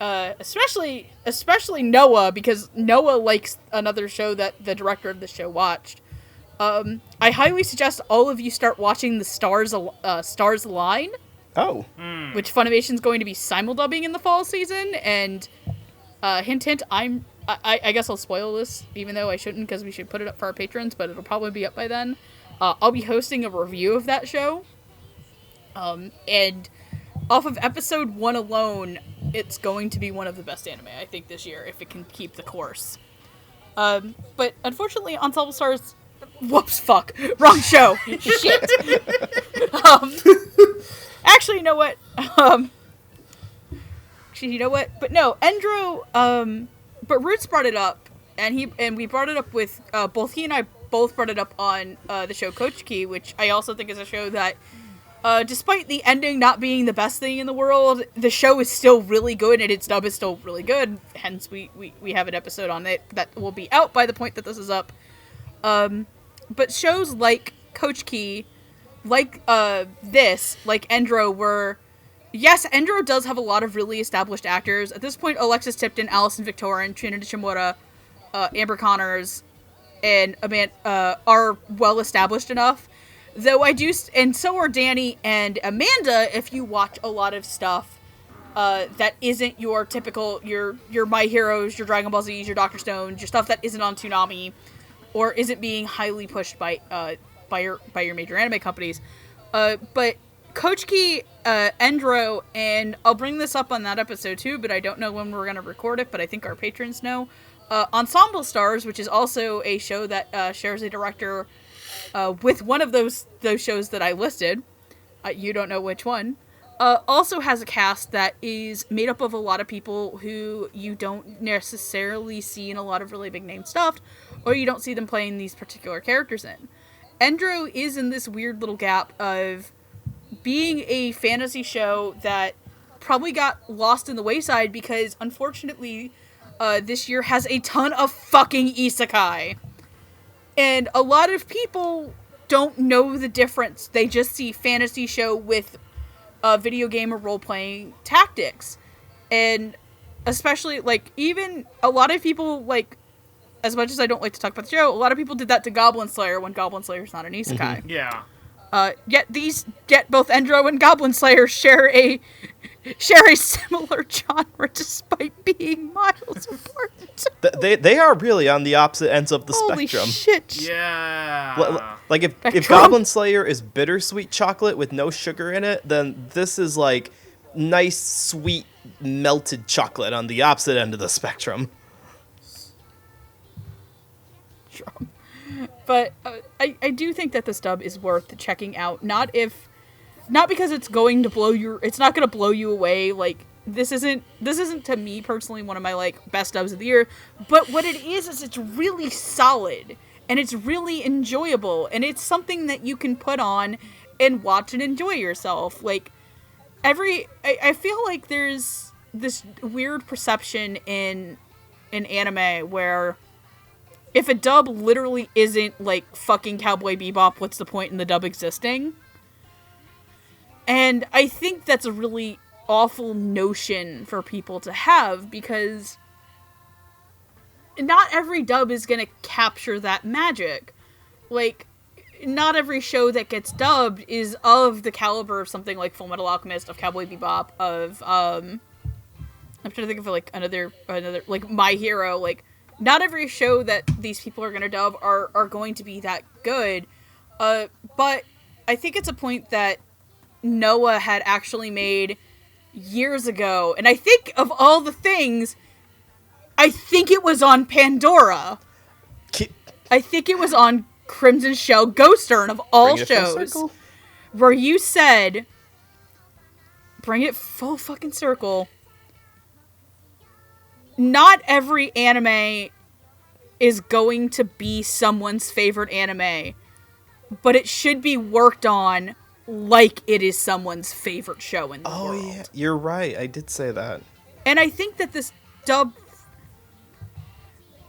Especially Noah, because Noah likes another show that the director of the show watched. I highly suggest all of you start watching the Stars Align. Oh. Which Funimation's going to be simuldubbing in the fall season, and hint hint, I guess I'll spoil this, even though I shouldn't, because we should put it up for our patrons, but it'll probably be up by then. I'll be hosting a review of that show. And off of episode 1 alone, it's going to be one of the best anime, I think, this year, if it can keep the course. But unfortunately, Ensemble Stars Whoops, fuck. Wrong show. Shit. Actually, you know what? But no, Endro, but Roots brought it up, and we brought it up with, both he and I both brought it up on, the show Coach Key, which I also think is a show that, despite the ending not being the best thing in the world, the show is still really good, and its dub is still really good, hence we have an episode on it that will be out by the point that this is up. But shows like Coach Key, like, this, like Endro, were... Yes, Endoro does have a lot of really established actors. At this point, Alexis Tipton, Alison Victorin, Trina Nishimura, Amber Connors, and Amanda are well established enough. Though I do, and so are Danny and Amanda. If you watch a lot of stuff that isn't your typical, your My Heroes, your Dragon Ball Z's, your Dr. Stones, your stuff that isn't on Toonami, or isn't being highly pushed by your major anime companies, but Coach Key, Endro, and I'll bring this up on that episode too, but I don't know when we're going to record it, but I think our patrons know. Ensemble Stars, which is also a show that shares a director with one of those shows that I listed. You don't know which one. Also has a cast that is made up of a lot of people who you don't necessarily see in a lot of really big name stuff, or you don't see them playing these particular characters in. Endro is in this weird little gap of being a fantasy show that probably got lost in the wayside because, unfortunately, this year has a ton of fucking isekai. And a lot of people don't know the difference. They just see fantasy show with video game or role-playing tactics. And especially, like, even a lot of people, like, as much as I don't like to talk about the show, a lot of people did that to Goblin Slayer when Goblin Slayer's not an isekai. Mm-hmm. Yeah. Yet both Endro and Goblin Slayer share a similar genre despite being miles apart. They are really on the opposite ends of the Holy spectrum. Shit. Yeah. Like if Goblin Slayer is bittersweet chocolate with no sugar in it, then this is like nice sweet melted chocolate on the opposite end of the spectrum. But I do think that this dub is worth checking out. Not because it's going to it's not going to blow you away. Like, this isn't to me personally one of my, like, best dubs of the year. But what it is it's really solid and it's really enjoyable and it's something that you can put on and watch and enjoy yourself. Like, I feel like there's this weird perception in anime where if a dub literally isn't, like, fucking Cowboy Bebop, what's the point in the dub existing? And I think that's a really awful notion for people to have, because not every dub is gonna capture that magic. Like, not every show that gets dubbed is of the caliber of something like Full Metal Alchemist, of Cowboy Bebop, of, I'm trying to think of, like, another, like, My Hero, like, not every show that these people are going to dub are going to be that good. But I think it's a point that Noah had actually made years ago. And I think of all the things, I think it was on Pandora. I think it was on Crimson Shell Ghost Turn of all shows. Where you said, bring it full fucking circle. Not every anime is going to be someone's favorite anime, but it should be worked on like it is someone's favorite show in the world. Oh yeah, you're right. I did say that. And I think that this dub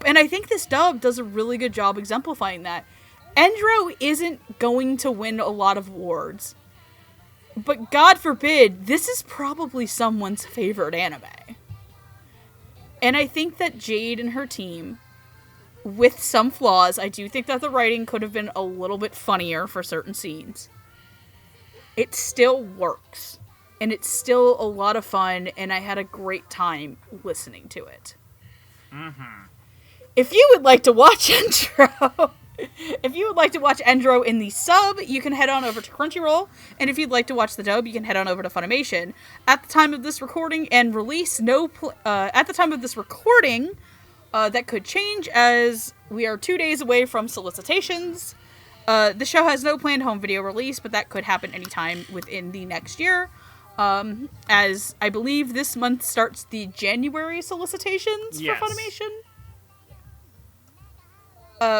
does a really good job exemplifying that. Endro isn't going to win a lot of awards, but God forbid, this is probably someone's favorite anime. And I think that Jade and her team, with some flaws, I do think that the writing could have been a little bit funnier for certain scenes. It still works. And it's still a lot of fun, and I had a great time listening to it. Mm-hmm. If you would like to watch Endro... If you would like to watch Endro in the sub, you can head on over to Crunchyroll, and if you'd like to watch the dub, you can head on over to Funimation. At the time of this recording and release, That could change as we are 2 days away from solicitations. The show has no planned home video release, but that could happen anytime within the next year. As I believe this month starts the January solicitations for Funimation.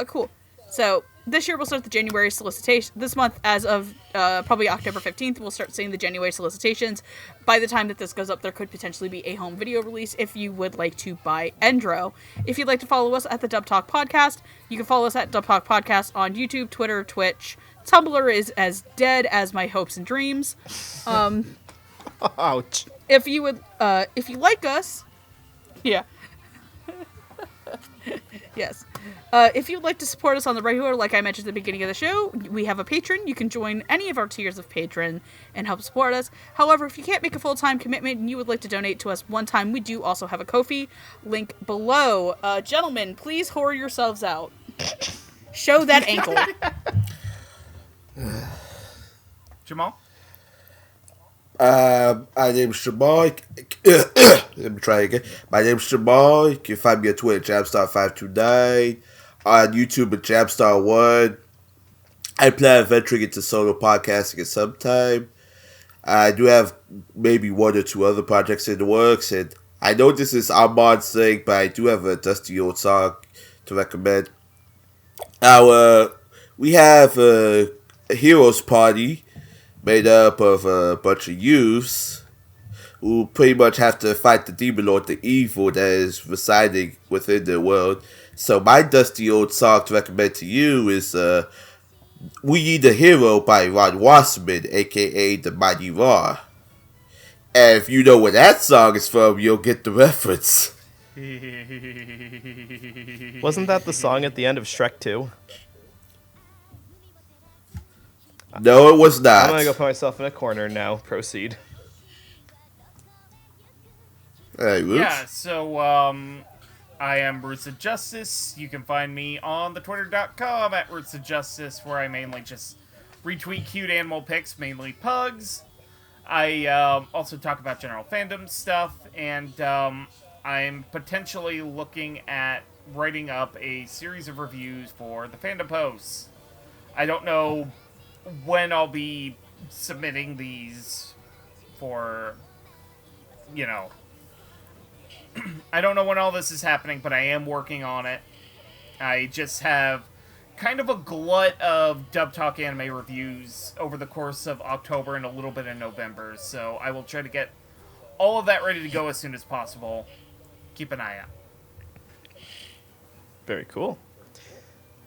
Cool. So this year we'll start the January solicitation. This month, as of probably October 15th, we'll start seeing the January solicitations. By the time that this goes up, there could potentially be a home video release if you would like to buy Endro. If you'd like to follow us at the Dub Talk Podcast, you can follow us at Dub Talk Podcast on YouTube, Twitter, Twitch. Tumblr is as dead as my hopes and dreams. Ouch. If you like us, yeah. Yes. If you'd like to support us on the regular, like I mentioned at the beginning of the show, we have a Patron. You can join any of our tiers of Patron and help support us. However, if you can't make a full-time commitment and you would like to donate to us one time, we do also have a Ko-fi link below. Gentlemen, please whore yourselves out. Show that ankle. Jamal? My name's Jamal. Let me try again. My name's Jamal. You can find me on Twitter, Jamstar529. On YouTube at Jamstar1. I plan on venturing into solo podcasting at some time. I do have maybe one or two other projects in the works, and I know this is Armand's thing, but I do have a dusty old song to recommend. We have a heroes party made up of a bunch of youths who pretty much have to fight the demon lord, the evil that is residing within the world. So my dusty old song to recommend to you is We Need a Hero by Ron Wasserman, aka the Mighty Raw. And if you know where that song is from, you'll get the reference. Wasn't that the song at the end of Shrek 2? No, it was not. I'm gonna go put myself in a corner now. Proceed. Hey, Roots. Yeah, so, I am Roots of Justice. You can find me on the twitter.com at Roots of Justice, where I mainly just retweet cute animal pics, mainly pugs. I, also talk about general fandom stuff, and, I'm potentially looking at writing up a series of reviews for the Fandom Posts. I don't know when I'll be submitting these for, you know, I don't know when all this is happening, but I am working on it. I just have kind of a glut of Dub Talk anime reviews over the course of October and a little bit in November, so I will try to get all of that ready to go as soon as possible. Keep an eye out. Very cool.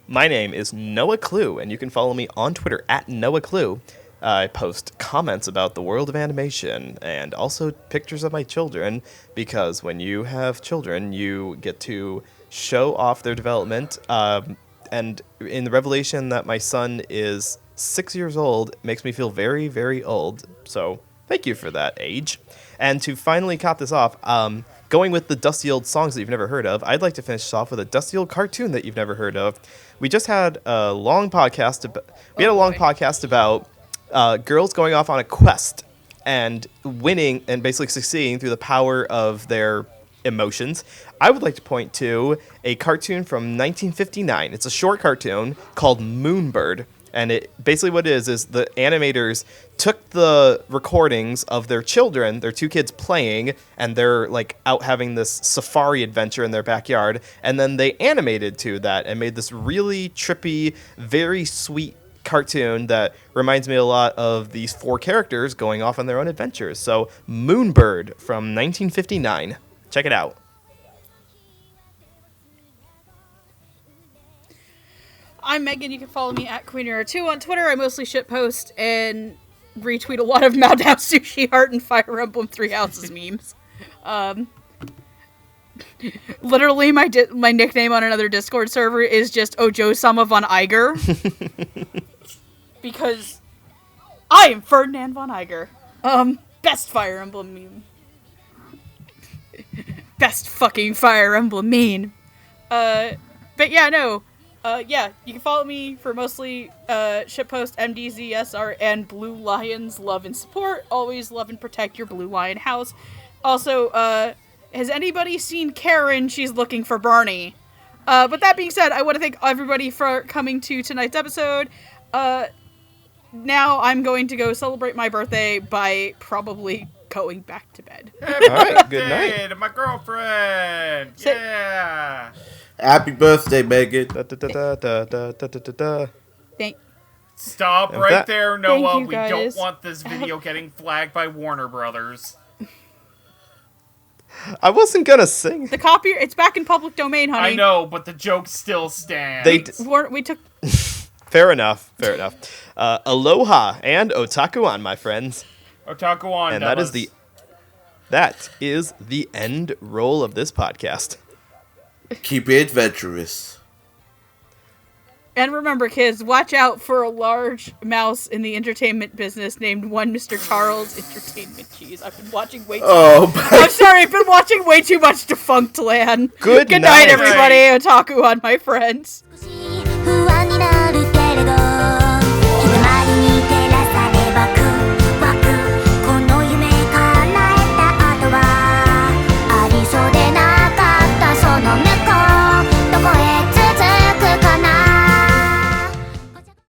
My name is Noah Clue, and you can follow me on Twitter at Noah Clue. I post comments about the world of animation and also pictures of my children, because when you have children, you get to show off their development. And in the revelation that my son is 6 years old makes me feel very, very old. So thank you for that, age. And to finally cap this off, going with the dusty old songs that you've never heard of, I'd like to finish off with a dusty old cartoon that you've never heard of. We just had a long podcast about girls going off on a quest and winning and basically succeeding through the power of their emotions. I would like to point to a cartoon from 1959. It's a short cartoon called Moonbird. And it basically what it is the animators took the recordings of their children, their two kids playing, and they're like out having this safari adventure in their backyard, and then they animated to that and made this really trippy, very sweet cartoon that reminds me a lot of these four characters going off on their own adventures. So Moonbird from 1959. Check it out. I'm Megan. You can follow me at QueenEra2 on Twitter. I mostly shitpost and retweet a lot of Madhouse Sushi Heart and Fire Emblem Three Houses memes. Literally, my nickname on another Discord server is just Ojo-sama von Iger. Because I am Ferdinand von Iger. Best Fire Emblem meme. Best fucking Fire Emblem meme. But yeah, no. Yeah, you can follow me for mostly shitpost, MDZSR, and Blue Lions love and support. Always love and protect your Blue Lion house. Also, Has anybody seen Karen? She's looking for Barney. But that being said, I want to thank everybody for coming to tonight's episode. Now I'm going to go celebrate my birthday by probably going back to bed. Happy All right, good birthday night. to my girlfriend. Yeah. Happy birthday, Megan. Da, da, da, da, da, da, da, da. Thank. Stop And right that- there, Noah. you, We don't guys. want this video getting flagged by Warner Brothers. I wasn't gonna sing. The copy. It's back in public domain, honey. I know, but the joke still stands. They d- We took. Fair enough. Aloha and otaku-an, my friends. Otaku on, And fellas. that is the end roll of this podcast. Keep it adventurous. And remember, kids, watch out for a large mouse in the entertainment business named one Mr. Charles Entertainment. Jeez, I've been watching way too Oh, I'm sorry, I've been watching way too much Defunct Land. Good night, night. everybody. Otaku on, my friends. 少し